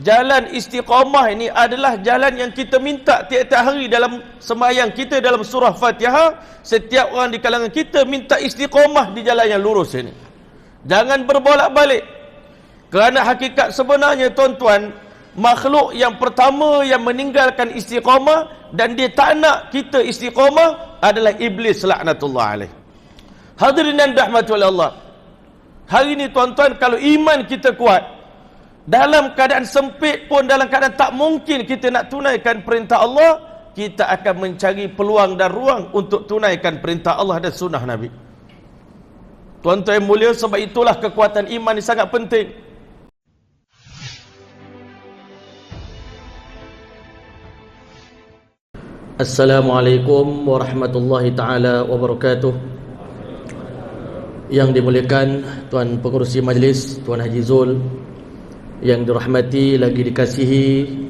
jalan istiqamah ini adalah jalan yang kita minta tiap-tiap hari dalam sembahyang kita dalam surah Fatihah. Setiap orang di kalangan kita minta istiqamah di jalan yang lurus ini. Jangan berbolak-balik. Kerana hakikat sebenarnya tuan-tuan, makhluk yang pertama yang meninggalkan istiqamah dan dia tak nak kita istiqamah adalah iblis laknatullah alaih. Hadirin dan rahmati oleh Allah, hari ini tuan-tuan, kalau iman kita kuat, dalam keadaan sempit pun, dalam keadaan tak mungkin kita nak tunaikan perintah Allah, kita akan mencari peluang dan ruang untuk tunaikan perintah Allah dan sunnah Nabi. Tuan-tuan yang mulia, sebab itulah kekuatan iman ini sangat penting. Assalamualaikum warahmatullahi ta'ala wabarakatuh. Yang dimuliakan Tuan Pengerusi Majlis, Tuan Haji Zul, yang dirahmati lagi dikasihi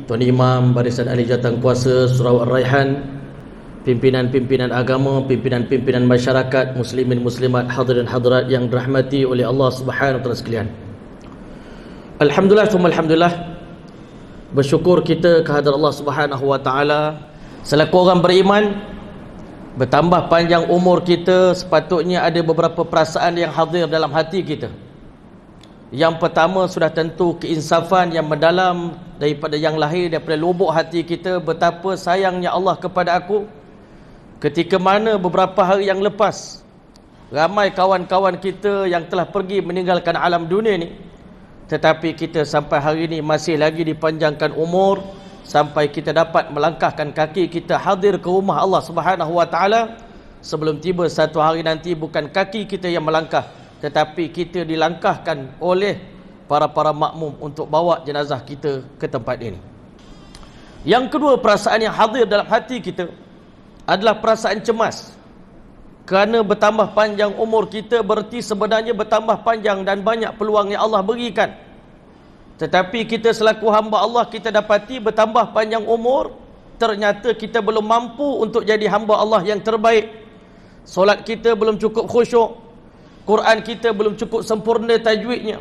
Tuan Imam Barisan Ahli Jawatan Kuasa Surau Ar-Raihan, pimpinan-pimpinan agama, pimpinan-pimpinan masyarakat, muslimin muslimat, hadirin hadirat yang dirahmati oleh Allah Subhanahu wa taala sekalian. Alhamdulillah, alhamdulillah, bersyukur kita kehadrat Allah Subhanahu wa taala. Selaku orang beriman, bertambah panjang umur kita, sepatutnya ada beberapa perasaan yang hadir dalam hati kita. Yang pertama, sudah tentu keinsafan yang mendalam daripada yang lahir daripada lubuk hati kita. Betapa sayangnya Allah kepada aku, ketika mana beberapa hari yang lepas ramai kawan-kawan kita yang telah pergi meninggalkan alam dunia ni, tetapi kita sampai hari ini masih lagi dipanjangkan umur, sampai kita dapat melangkahkan kaki kita hadir ke rumah Allah Subhanahu wa taala. Sebelum tiba satu hari nanti, bukan kaki kita yang melangkah, tetapi kita dilangkahkan oleh para makmum untuk bawa jenazah kita ke tempat ini. Yang kedua, perasaan yang hadir dalam hati kita adalah perasaan cemas. Kerana bertambah panjang umur kita berarti sebenarnya bertambah panjang dan banyak peluang yang Allah berikan. Tetapi kita selaku hamba Allah, kita dapati bertambah panjang umur, ternyata kita belum mampu untuk jadi hamba Allah yang terbaik. Solat kita belum cukup khusyuk, Quran kita belum cukup sempurna tajwidnya.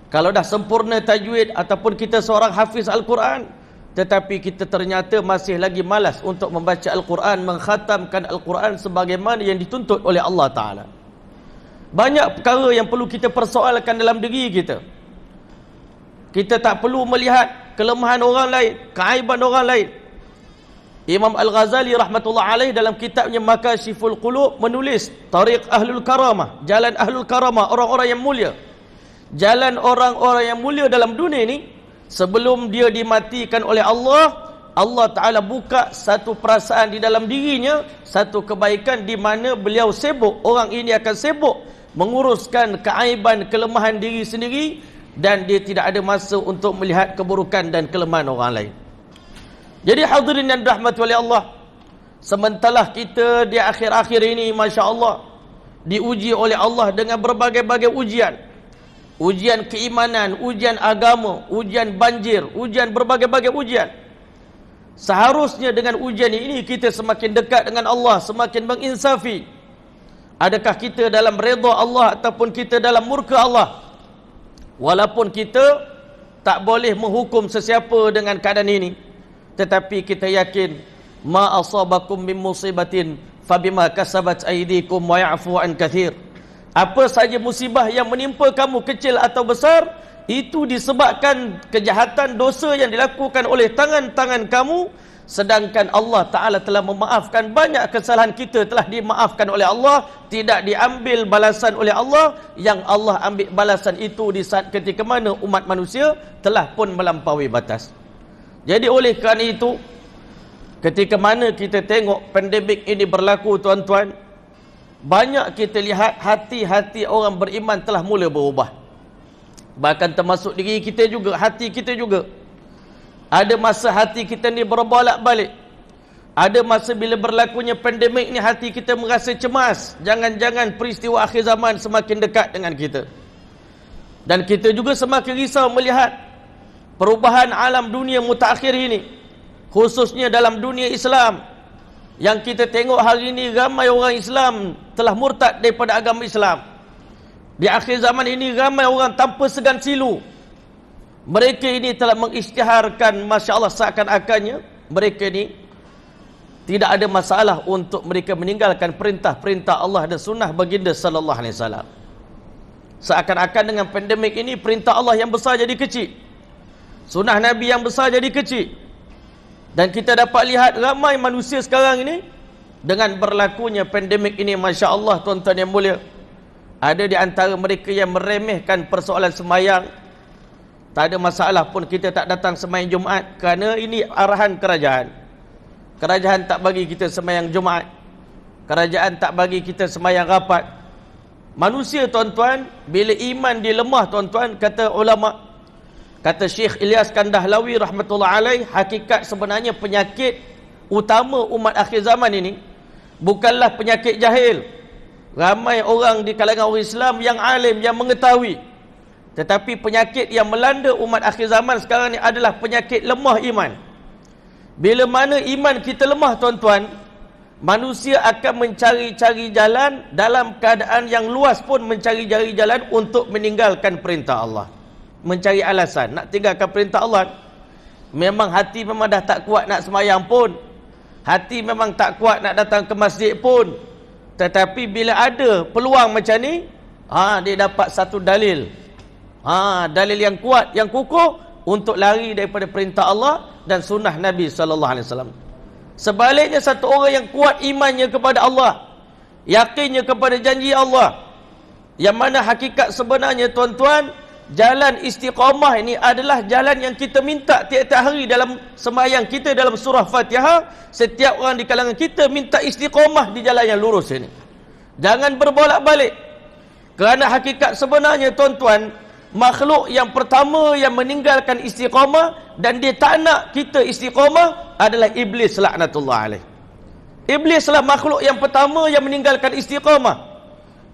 Kalau dah sempurna tajwid ataupun kita seorang hafiz Al-Quran, tetapi kita ternyata masih lagi malas untuk membaca Al-Quran, mengkhatamkan Al-Quran sebagaimana yang dituntut oleh Allah Ta'ala. Banyak perkara yang perlu kita persoalkan dalam diri kita. Kita tak perlu melihat kelemahan orang lain, keaiban orang lain. Imam Al-Ghazali rahmatullah alaih dalam kitabnya Makashiful Qulub menulis Tariq Ahlul Karamah, jalan Ahlul Karamah, orang-orang yang mulia. Jalan orang-orang yang mulia dalam dunia ini, sebelum dia dimatikan oleh Allah, Allah Ta'ala buka satu perasaan di dalam dirinya, satu kebaikan di mana beliau sibuk, orang ini akan sibuk menguruskan keaiban, kelemahan diri sendiri, dan dia tidak ada masa untuk melihat keburukan dan kelemahan orang lain. Jadi hadirin dan rahmati oleh Allah, sementara kita di akhir-akhir ini, Masya Allah, diuji oleh Allah dengan berbagai-bagai ujian. Ujian keimanan, ujian agama, ujian banjir, ujian berbagai-bagai ujian. Seharusnya dengan ujian ini kita semakin dekat dengan Allah, semakin menginsafi. Adakah kita dalam redha Allah ataupun kita dalam murka Allah? Walaupun kita tak boleh menghukum sesiapa dengan keadaan ini, tetapi kita yakin ma asabakum min musibatin fabima kasabat aydikum wa ya'fu an katsir. Apa saja musibah yang menimpa kamu, kecil atau besar, itu disebabkan kejahatan, dosa yang dilakukan oleh tangan-tangan kamu. Sedangkan Allah Ta'ala telah memaafkan banyak kesalahan kita, telah dimaafkan oleh Allah, tidak diambil balasan oleh Allah. Yang Allah ambil balasan itu di saat ketika mana umat manusia telah pun melampaui batas. Jadi oleh kerana itu, ketika mana kita tengok pandemik ini berlaku, tuan-tuan, banyak kita lihat hati-hati orang beriman telah mula berubah. Bahkan termasuk diri kita juga, hati kita juga. Ada masa hati kita ni berbolak-balik. Ada masa bila berlakunya pandemik ni hati kita merasa cemas. Jangan-jangan peristiwa akhir zaman semakin dekat dengan kita. Dan kita juga semakin risau melihat perubahan alam dunia mutakhir ini, khususnya dalam dunia Islam. Yang kita tengok hari ini ramai orang Islam telah murtad daripada agama Islam. Di akhir zaman ini ramai orang tanpa segan silu Mereka ini telah mengisytiharkan, Masya Allah, seakan-akannya mereka ini tidak ada masalah untuk mereka meninggalkan perintah-perintah Allah dan sunnah baginda sallallahu alaihi wasallam. Seakan-akan dengan pandemik ini perintah Allah yang besar jadi kecil, sunnah Nabi yang besar jadi kecil. Dan kita dapat lihat ramai manusia sekarang ini dengan berlakunya pandemik ini, Masya Allah, tuan-tuan yang mulia, ada di antara mereka yang meremehkan persoalan sembahyang. Tak ada masalah pun kita tak datang sembahyang Jumaat kerana ini arahan kerajaan. Kerajaan tak bagi kita sembahyang Jumaat, kerajaan tak bagi kita sembahyang rapat. Manusia, tuan-tuan, bila iman dia lemah, tuan-tuan, kata ulama, kata Syekh Ilyas Kandahlawi rahmatullah alaih, hakikat sebenarnya penyakit utama umat akhir zaman ini bukanlah penyakit jahil. Ramai orang di kalangan orang Islam yang alim, yang mengetahui, tetapi penyakit yang melanda umat akhir zaman sekarang ni adalah penyakit lemah iman. Bila mana iman kita lemah, tuan-tuan, manusia akan mencari-cari jalan, dalam keadaan yang luas pun mencari-cari jalan untuk meninggalkan perintah Allah, mencari alasan nak tinggalkan perintah Allah. Memang hati memang dah tak kuat nak sembahyang pun, hati memang tak kuat nak datang ke masjid pun, tetapi bila ada peluang macam ni, dia dapat satu dalil, dalil yang kuat, yang kukuh untuk lari daripada perintah Allah dan sunnah Nabi SAW. Sebaliknya, satu orang yang kuat imannya kepada Allah, yakinnya kepada janji Allah, yang mana hakikat sebenarnya, tuan-tuan, jalan istiqamah ini adalah jalan yang kita minta tiap-tiap hari dalam sembahyang kita, dalam surah Fatihah. Setiap orang di kalangan kita minta istiqamah di jalan yang lurus ini. Jangan berbolak-balik. Kerana hakikat sebenarnya, tuan-tuan, makhluk yang pertama yang meninggalkan istiqamah dan dia tak nak kita istiqamah adalah Iblis laknatullah alaih. Iblislah makhluk yang pertama yang meninggalkan istiqamah.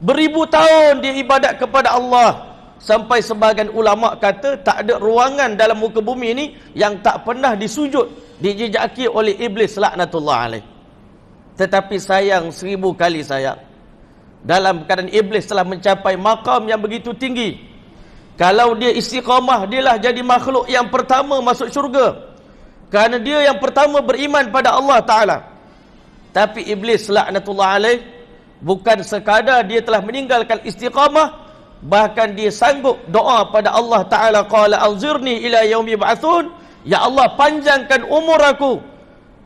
Beribu tahun dia ibadat kepada Allah, sampai sebahagian ulama kata tak ada ruangan dalam muka bumi ini yang tak pernah disujud, dijejaki oleh Iblis laknatullah alaih. Tetapi sayang, 1000 kali sayang, dalam keadaan Iblis telah mencapai makam yang begitu tinggi, kalau dia istiqamah, dialah jadi makhluk yang pertama masuk syurga, kerana dia yang pertama beriman pada Allah Ta'ala. Tapi Iblis laknatullah alaih, bukan sekadar dia telah meninggalkan istiqamah, bahkan dia sanggup doa pada Allah Ta'ala, qala anzirni ila yaumi ba'thun, ya Allah, panjangkan umur aku,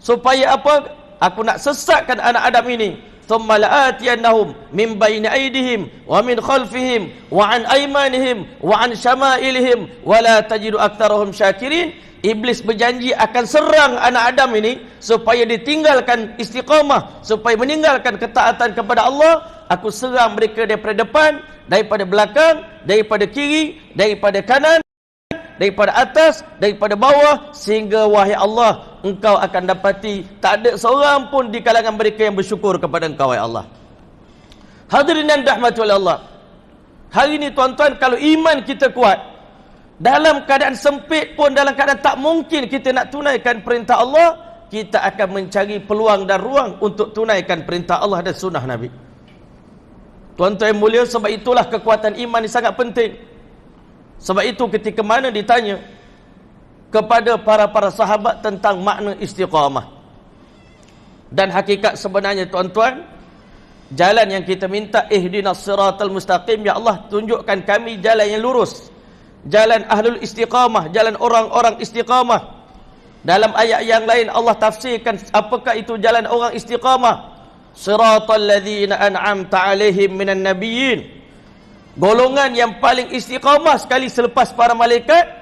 supaya apa? Aku nak sesatkan anak Adam ini. Thumma la'atiyannahum min bayni aydihim wa min khalfihim wa an aymanihim wa an syama'ilihim wa la tajidu aktsarahum syakirin. Iblis berjanji akan serang anak Adam ini supaya ditinggalkan istiqamah, supaya meninggalkan ketaatan kepada Allah. Aku serang mereka daripada depan, daripada belakang, daripada kiri, daripada kanan, daripada atas, daripada bawah, sehingga wahai Allah, engkau akan dapati tak ada seorang pun di kalangan mereka yang bersyukur kepada engkau, wahai Allah. Hadirin dan rahmati oleh Allah, hari ini, tuan-tuan, kalau iman kita kuat, dalam keadaan sempit pun, dalam keadaan tak mungkin kita nak tunaikan perintah Allah, kita akan mencari peluang dan ruang untuk tunaikan perintah Allah dan sunnah Nabi. Tuan-tuan yang mulia, sebab itulah kekuatan iman ini sangat penting. Sebab itu ketika mana ditanya kepada para sahabat tentang makna istiqamah, dan hakikat sebenarnya, tuan-tuan, jalan yang kita minta, ihdinas siratal mustaqim, ya Allah, tunjukkan kami jalan yang lurus, jalan ahlul istiqamah, jalan orang-orang istiqamah. Dalam ayat yang lain Allah tafsirkan apakah itu jalan orang istiqamah. Siratal ladzina an'amta alaihim minan nabiyyin, golongan yang paling istiqamah sekali selepas para malaikat.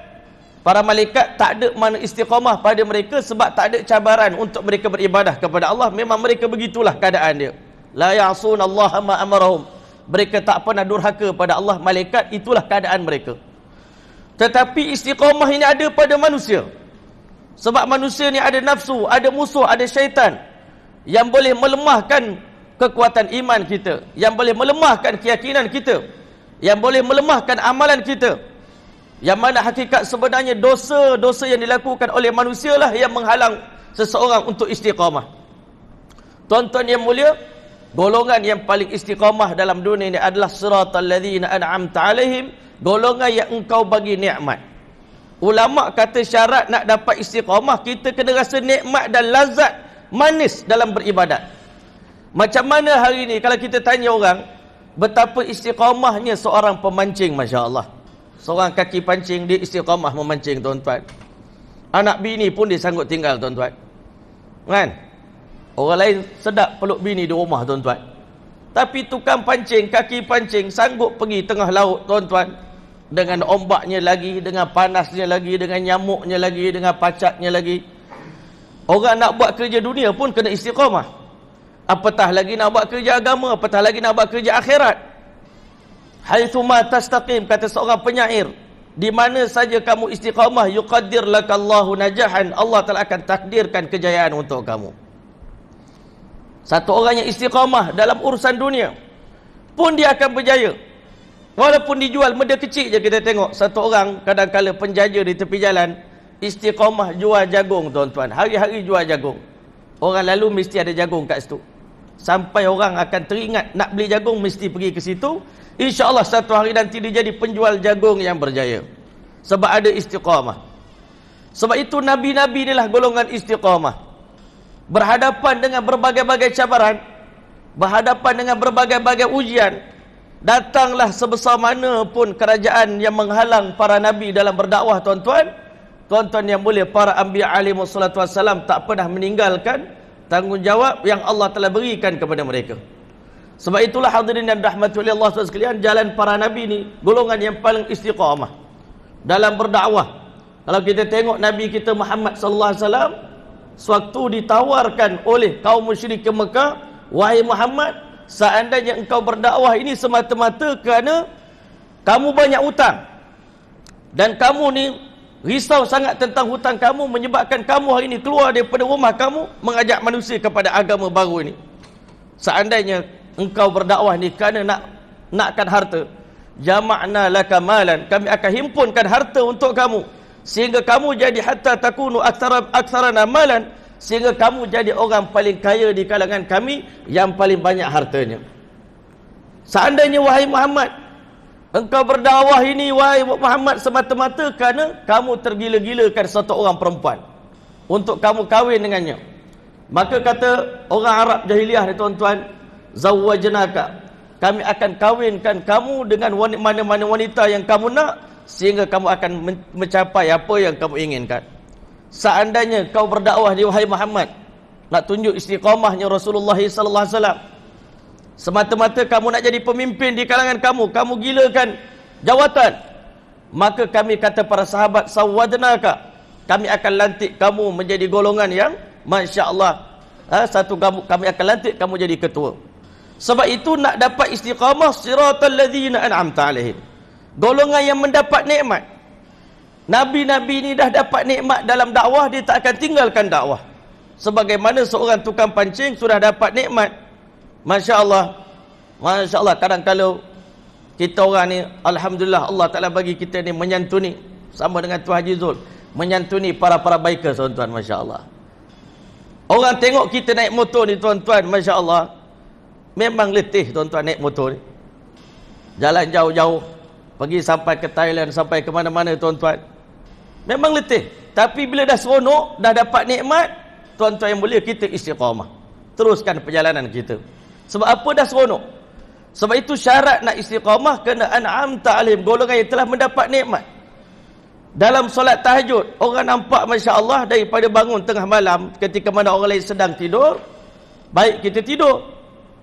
Para malaikat tak ada mana istiqamah pada mereka sebab tak ada cabaran untuk mereka beribadah kepada Allah. Memang mereka begitulah keadaan dia. La ya'sunallaha ma amarahum. Mereka tak pernah durhaka pada Allah. Malaikat, itulah keadaan mereka. Tetapi istiqamah ini ada pada manusia. Sebab manusia ni ada nafsu, ada musuh, ada syaitan yang boleh melemahkan kekuatan iman kita, yang boleh melemahkan keyakinan kita, yang boleh melemahkan amalan kita. Yang mana hakikat sebenarnya dosa-dosa yang dilakukan oleh manusia lah yang menghalang seseorang untuk istiqamah. Tuan-tuan yang mulia, golongan yang paling istiqamah dalam dunia ini adalah siratal ladzina an'amta alaihim, golongan yang engkau bagi nikmat. Ulama kata syarat nak dapat istiqamah, kita kena rasa nikmat dan lazat manis dalam beribadat. Macam mana hari ni kalau kita tanya orang betapa istiqamahnya seorang pemancing, Masya Allah. Seorang kaki pancing, dia istiqamah memancing, tuan-tuan. Anak bini pun dia sanggup tinggal, tuan-tuan. Kan? Orang lain sedap peluk bini di rumah, tuan-tuan. Tapi tukang pancing, kaki pancing sanggup pergi tengah laut, tuan-tuan. Dengan ombaknya lagi, dengan panasnya lagi, dengan nyamuknya lagi, dengan pacatnya lagi. Orang nak buat kerja dunia pun kena istiqamah. Apatah lagi nak buat kerja agama, apatah lagi nak buat kerja akhirat. Haitsuma tastaqim, kata seorang penyair, di mana saja kamu istiqamah, yuqaddir lakallahu najahan, Allah Taala akan takdirkan kejayaan untuk kamu. Satu orang yang istiqamah dalam urusan dunia pun dia akan berjaya. Walaupun dijual benda kecil je, kita tengok satu orang kadang-kala penjaja di tepi jalan istiqamah jual jagung, tuan-tuan. Hari-hari jual jagung. Orang lalu mesti ada jagung kat situ. Sampai orang akan teringat nak beli jagung, mesti pergi ke situ. InsyaAllah satu hari nanti dia jadi penjual jagung yang berjaya. Sebab ada istiqamah. Sebab itu Nabi-Nabi inilah golongan istiqamah. Berhadapan dengan berbagai-bagai cabaran, berhadapan dengan berbagai-bagai ujian, datanglah sebesar mana pun kerajaan yang menghalang para Nabi dalam berdakwah, tuan-tuan. Tuan-tuan yang mulia, para Anbiya alaihi wassalatu wassalam tak pernah meninggalkan tanggungjawab yang Allah telah berikan kepada mereka. Sebab itulah hadirin dan rahmati oleh Allah SWT sekalian, jalan para Nabi ni golongan yang paling istiqamah dalam berdakwah. Kalau kita tengok Nabi kita Muhammad sallallahu alaihi wasallam, sewaktu ditawarkan oleh kaum musyrik ke Mekah, wahai Muhammad, seandainya engkau berdakwah ini semata-mata kerana kamu banyak hutang dan kamu ni risau sangat tentang hutang kamu, menyebabkan kamu hari ini keluar daripada rumah kamu mengajak manusia kepada agama baru ini. Seandainya engkau berdakwah ni kerana nakkan harta, jama'na laka malan, kami akan himpunkan harta untuk kamu sehingga kamu jadi hatta takunu aktsarana malan, sehingga kamu jadi orang paling kaya di kalangan kami yang paling banyak hartanya. Seandainya wahai Muhammad engkau berdakwah ini, wahai Muhammad, semata-mata kerana kamu tergila-gilakan satu orang perempuan untuk kamu kahwin dengannya, maka kata orang Arab jahiliah ni, tuan-tuan, zawwajnaka, kami akan kahwinkan kamu dengan mana-mana wanita yang kamu nak, sehingga kamu akan mencapai apa yang kamu inginkan. Seandainya kau berdakwah di wahai Muhammad, nak tunjuk istiqamahnya Rasulullah sallallahu alaihi wasallam, semata-mata kamu nak jadi pemimpin di kalangan kamu, kamu gilakan jawatan, maka kami kata para sahabat, sawadnaka, kami akan lantik kamu menjadi golongan yang masya-Allah, kami akan lantik kamu jadi ketua. Sebab itu nak dapat istiqamah, siratal ladzina an'amta alaihim, golongan yang mendapat nikmat. Nabi-Nabi ni dah dapat nikmat dalam dakwah, dia tak akan tinggalkan dakwah. Sebagaimana seorang tukang pancing sudah dapat nikmat, Masya Allah, Masya Allah, kadang-kadang kita orang ni, Alhamdulillah, Allah Ta'ala bagi kita ni menyantuni, sama dengan Tuan Haji Zul, menyantuni para-para bikers, tuan-tuan, Masya Allah. Orang tengok kita naik motor ni, tuan-tuan, Masya Allah, memang letih, tuan-tuan, naik motor ni. Jalan jauh-jauh, pergi sampai ke Thailand, sampai ke mana-mana, tuan-tuan, memang letih. Tapi bila dah seronok, dah dapat nikmat, tuan-tuan yang mulia, kita istiqamah, teruskan perjalanan kita. Sebab apa? Dah seronok. Sebab itu syarat nak istiqamah kena an'amta alaihim, golongan yang telah mendapat nikmat. Dalam solat tahajud, orang nampak Masya Allah daripada bangun tengah malam ketika mana orang lain sedang tidur, baik kita tidur.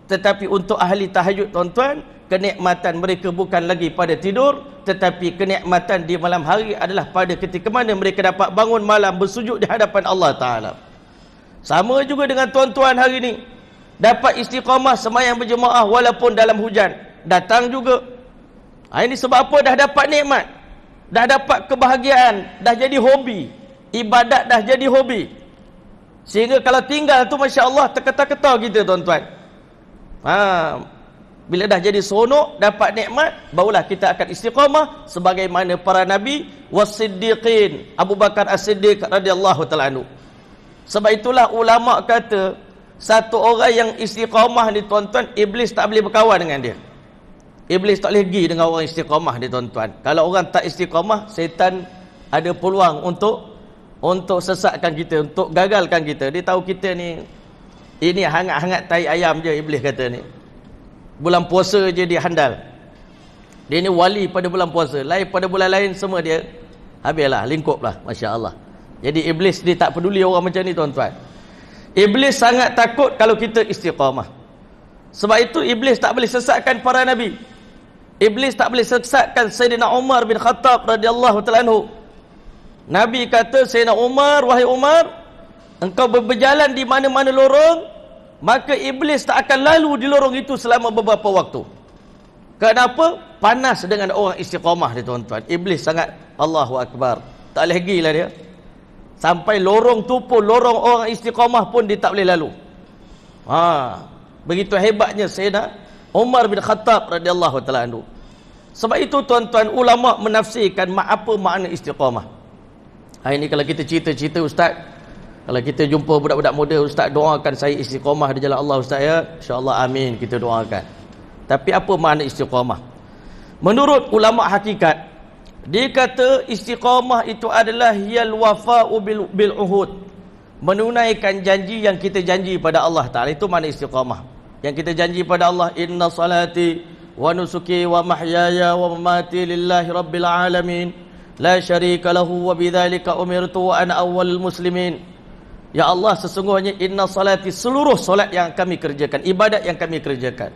Tetapi untuk ahli tahajud, tuan-tuan, kenikmatan mereka bukan lagi pada tidur, tetapi kenikmatan di malam hari adalah pada ketika mana mereka dapat bangun malam bersujud di hadapan Allah Ta'ala. Sama juga dengan tuan-tuan hari ini, dapat istiqamah sembahyang berjemaah walaupun dalam hujan, datang juga. Ini sebab apa? Dah dapat nikmat, dah dapat kebahagiaan, dah jadi hobi, ibadat dah jadi hobi, sehingga kalau tinggal tu Masya Allah terketa-keta kita, tuan-tuan. Bila dah jadi seronok, dapat nikmat, barulah kita akan istiqamah sebagaimana para nabi was-siddiqin, Abu Bakar As-Siddiq radhiyallahu ta'ala anhu. Sebab itulah ulama kata, satu orang yang istiqamah ni, tuan-tuan, iblis tak boleh berkawan dengan dia. Iblis tak boleh pergi dengan orang istiqamah ni, tuan-tuan. Kalau orang tak istiqamah, syaitan ada peluang untuk sesatkan kita, untuk gagalkan kita. Dia tahu kita ni ini hangat-hangat tai ayam je, iblis kata ni. Bulan puasa je dia handal. Dia ni wali pada bulan puasa. Lain pada bulan lain semua dia habislah, lingkuplah, masya-Allah. Jadi iblis dia tak peduli orang macam ni, tuan-tuan. Iblis sangat takut kalau kita istiqamah. Sebab itu iblis tak boleh sesatkan para nabi. Iblis tak boleh sesatkan Sayyidina Umar bin Khattab radhiyallahu ta'ala anhu. Nabi kata, Sayyidina Umar, wahai Umar, engkau berjalan di mana-mana lorong, maka iblis tak akan lalu di lorong itu selama beberapa waktu. Kenapa? Panas dengan orang istiqamah dia, tuan-tuan. Iblis sangat, Allahu Akbar, tak boleh pergi lah dia. Sampai lorong tu pun, lorong orang istiqamah pun dia tak boleh lalu. Begitu hebatnya Sayyidina Umar bin Khattab radhiyallahu ta'ala anhu. Sebab itu, tuan-tuan, ulama menafsirkan apa makna istiqamah. Hari ni kalau kita cerita-cerita, ustaz, kalau kita jumpa budak-budak muda, ustaz doakan saya istiqamah di jalan Allah, ustaz, ya, insya-Allah, amin, kita doakan. Tapi apa makna istiqamah? Menurut ulama hakikat, dia kata istiqamah itu adalah hiyal wafa'u bil uhud, menunaikan janji yang kita janji pada Allah Ta'ala. Itu makna istiqamah. Yang kita janji pada Allah, inna salati wa nusuki wa mahyaya wa mamati lillahi rabbil alamin, la syarika lahu wa bidzalika umirtu wa ana awwalul muslimin. Ya Allah, sesungguhnya inna salati, seluruh solat yang kami kerjakan, ibadat yang kami kerjakan,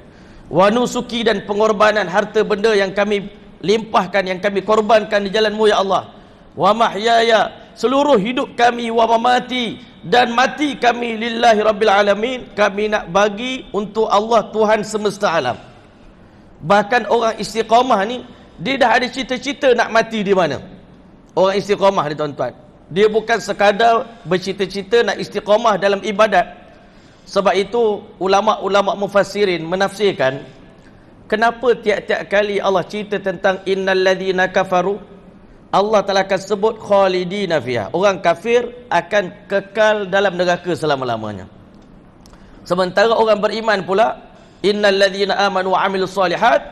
wa nusuki, dan pengorbanan harta benda yang kami limpahkan, yang kami korbankan di jalan-Mu ya Allah, wa mahyaya, seluruh hidup kami, wa mamati, dan mati kami lillahi rabbil alamin, kami nak bagi untuk Allah Tuhan semesta alam. Bahkan orang istiqamah ni, dia dah ada cita-cita nak mati di mana. Orang istiqamah ni, tuan-tuan, dia bukan sekadar bercita-cita nak istiqamah dalam ibadat. Sebab itu ulama-ulama mufassirin menafsirkan, kenapa tiap-tiap kali Allah cerita tentang innal ladzina kafaru, Allah Ta'ala akan sebut khalidina fiha, orang kafir akan kekal dalam neraka selama-lamanya. Sementara orang beriman pula, innal ladzina amanu wa amilus solihat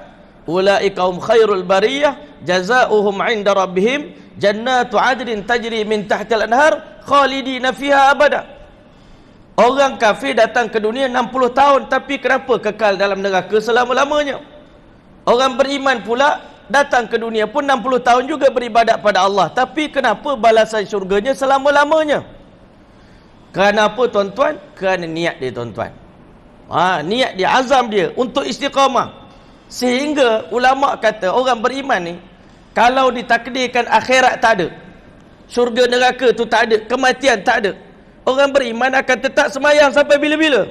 ulaika hum khairul bariyah jazaohum 'inda rabbihim jannatu 'adnin tajri min tahtil anhar khalidina fiha abada. Orang kafir datang ke dunia 60 tahun, tapi kenapa kekal dalam neraka selama-lamanya? Orang beriman pula datang ke dunia pun 60 tahun juga beribadat pada Allah, tapi kenapa balasan syurganya selama-lamanya? Kenapa, tuan-tuan? Kerana niat dia, tuan-tuan. Niat dia, azam dia untuk istiqamah. Sehingga ulama kata orang beriman ni, kalau ditakdirkan akhirat tak ada, syurga neraka tu tak ada, kematian tak ada, orang beriman akan tetap semayang sampai bila-bila.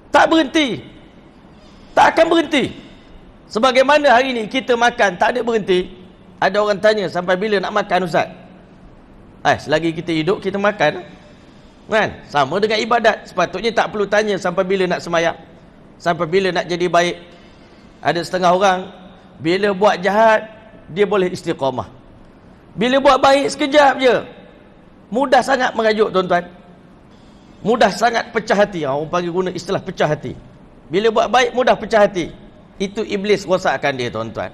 Tak berhenti. Tak akan berhenti. Sebagaimana hari ni kita makan tak ada berhenti. Ada orang tanya, sampai bila nak makan, ustaz? Selagi kita hidup kita makan, kan? Sama dengan ibadat. Sepatutnya tak perlu tanya sampai bila nak semayang, sampai bila nak jadi baik. Ada setengah orang, bila buat jahat dia boleh istiqamah, bila buat baik sekejap je, mudah sangat mengajuk, tuan-tuan. Mudah sangat pecah hati. Orang panggil guna istilah pecah hati. Bila buat baik mudah pecah hati. Itu iblis rosakkan dia, tuan-tuan.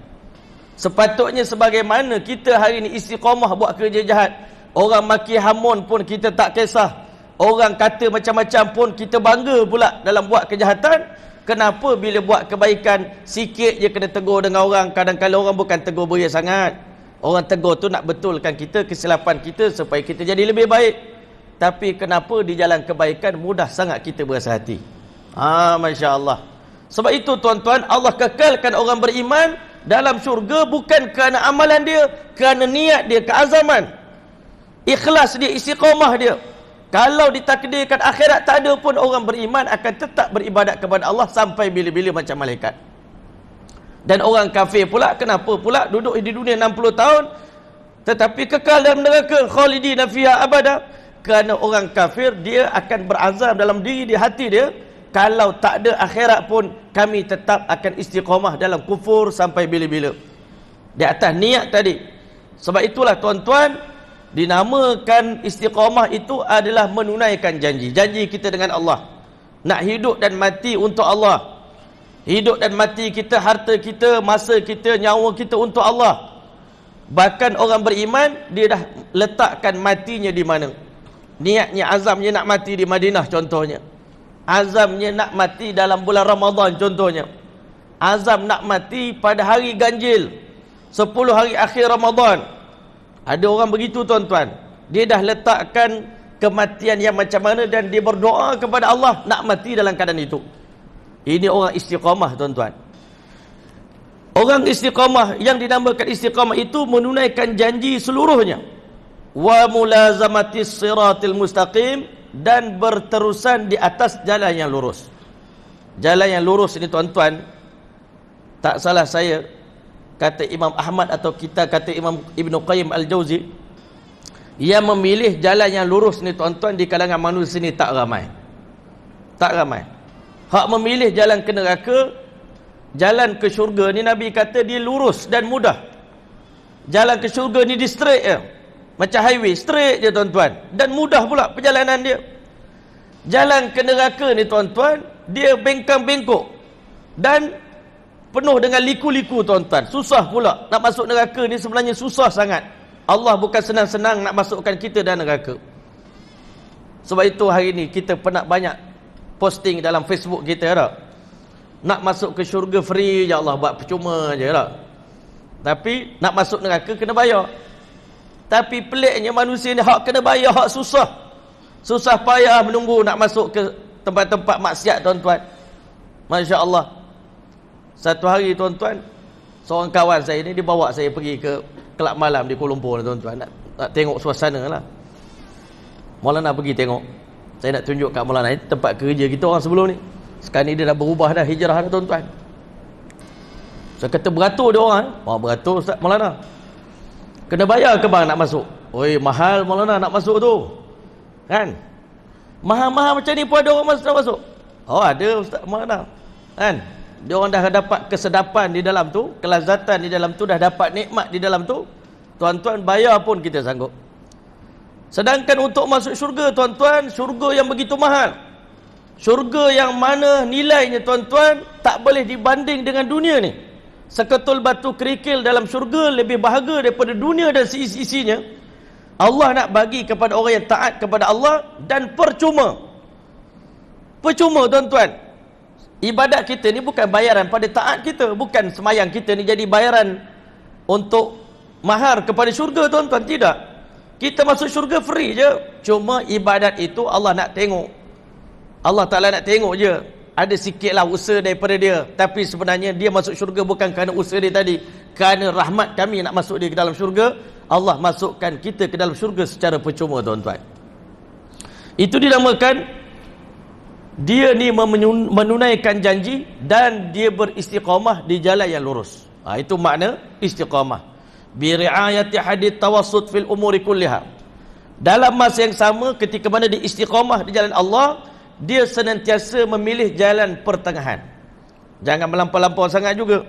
Sepatutnya sebagaimana kita hari ni istiqamah buat kerja jahat, orang maki hamun pun kita tak kisah, orang kata macam-macam pun kita bangga pula dalam buat kejahatan. Kenapa bila buat kebaikan sikit je kena tegur dengan orang? Kadang-kadang orang bukan tegur beria sangat, orang tegur tu nak betulkan kita, kesilapan kita supaya kita jadi lebih baik. Tapi kenapa di jalan kebaikan mudah sangat kita berasa hati? Masya Allah. Sebab itu, tuan-tuan, Allah kekalkan orang beriman dalam syurga bukan kerana amalan dia, kerana niat dia, keazaman, ikhlas dia, istiqamah dia. Kalau ditakdirkan akhirat tak ada pun, orang beriman akan tetap beribadat kepada Allah sampai bila-bila macam malaikat. Dan orang kafir pula, kenapa pula duduk di dunia 60 tahun tetapi kekal dalam neraka khalidina fiha abada? Kerana orang kafir dia akan berazam dalam diri, di hati dia, kalau tak ada akhirat pun kami tetap akan istiqamah dalam kufur sampai bila-bila. Di atas niat tadi. Sebab itulah, tuan-tuan, dinamakan istiqamah itu adalah menunaikan janji. Janji kita dengan Allah. Nak hidup dan mati untuk Allah. Hidup dan mati kita, harta kita, masa kita, nyawa kita untuk Allah. Bahkan orang beriman, dia dah letakkan matinya di mana. Niatnya, azamnya nak mati di Madinah contohnya. Azamnya nak mati dalam bulan Ramadan contohnya. Azam nak mati pada hari ganjil 10 hari akhir Ramadan. Ada orang begitu tuan-tuan. Dia dah letakkan kematian yang macam mana dan dia berdoa kepada Allah nak mati dalam keadaan itu. Ini orang istiqamah tuan-tuan. Orang istiqamah, yang dinamakan istiqamah itu menunaikan janji seluruhnya. Wa mulazamatis siratil mustaqim, dan berterusan di atas jalan yang lurus. Jalan yang lurus ini tuan-tuan, tak salah saya, kata Imam Ahmad atau kita kata Imam Ibn Qayyim Al-Jauzi, yang memilih jalan yang lurus ni tuan-tuan di kalangan manusia ni tak ramai. Tak ramai. Hak memilih jalan ke neraka, jalan ke syurga ni Nabi kata dia lurus dan mudah. Jalan ke syurga ni di straight je, macam highway, straight je tuan-tuan, dan mudah pula perjalanan dia. Jalan ke neraka ni tuan-tuan, dia bengkang-bengkok dan penuh dengan liku-liku tuan-tuan. Susah pula nak masuk neraka ni, sebenarnya susah sangat. Allah bukan senang-senang nak masukkan kita dalam neraka. Sebab itu hari ni kita pernah banyak posting dalam Facebook kita tak? Nak masuk ke syurga free ya Allah, buat percuma je tak? Tapi nak masuk neraka kena bayar. Tapi peliknya manusia ni hak kena bayar, hak susah. Susah payah menunggu nak masuk ke tempat-tempat maksiat tuan-tuan. Masya Allah. Satu hari tuan-tuan, seorang kawan saya ni, dia bawa saya pergi ke kelab malam di Kuala Lumpur tuan-tuan, nak tengok suasana lah. Maulana pergi tengok. Saya nak tunjuk kat Maulana ni tempat kerja kita orang sebelum ni. Sekarang ni dia dah berubah dah, hijrah dah tuan-tuan. Saya kata beratur dia orang. Beratur Ustaz Maulana. Kena bayar ke bang nak masuk? Oi, mahal Maulana nak masuk tu. Kan? Mahal-mahal macam ni pun ada orang nak masuk. Oh, ada Ustaz Maulana. Kan? Dia orang dah dapat kesedapan di dalam tu, kelazatan di dalam tu, dah dapat nikmat di dalam tu. Tuan-tuan, bayar pun kita sanggup. Sedangkan untuk masuk syurga tuan-tuan, syurga yang begitu mahal. Syurga yang mana nilainya tuan-tuan tak boleh dibanding dengan dunia ni. Seketul batu kerikil dalam syurga lebih berharga daripada dunia dan seisi-isinya. Allah nak bagi kepada orang yang taat kepada Allah, dan percuma. Percuma tuan-tuan. Ibadat kita ni bukan bayaran pada taat kita. Bukan semayang kita ni jadi bayaran untuk mahar kepada syurga tuan-tuan. Tidak. Kita masuk syurga free je. Cuma ibadat itu Allah nak tengok. Allah Ta'ala nak tengok je. Ada sikitlah usaha daripada dia. Tapi sebenarnya dia masuk syurga bukan kerana usaha dia tadi. Kerana rahmat kami nak masuk dia ke dalam syurga. Allah masukkan kita ke dalam syurga secara percuma tuan-tuan. Itu dinamakan dia ni menunaikan janji dan dia beristiqamah di jalan yang lurus. Itu makna istiqamah. Bi riayati hadith tawassut fil umuri kulliha. Dalam masa yang sama, ketika mana dia istiqamah di jalan Allah, dia senantiasa memilih jalan pertengahan. Jangan melampau-lampau sangat juga.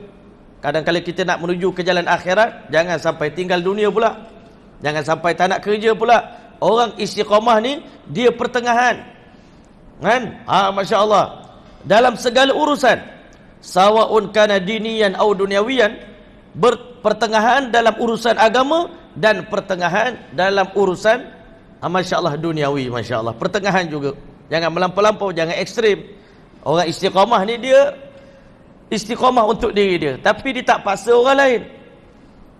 Kadang-kadang kita nak menuju ke jalan akhirat, jangan sampai tinggal dunia pula. Jangan sampai tak nak kerja pula. Orang istiqamah ni dia pertengahan. Kan? Masya Allah. Dalam segala urusan, sawaun kana diniyan au dunyawiyan, pertengahan dalam urusan agama dan pertengahan dalam urusan Masya Allah duniawi. Masya Allah, pertengahan juga. Jangan melampau-lampau, jangan ekstrim. Orang istiqamah ni dia istiqamah untuk diri dia, tapi dia tak paksa orang lain.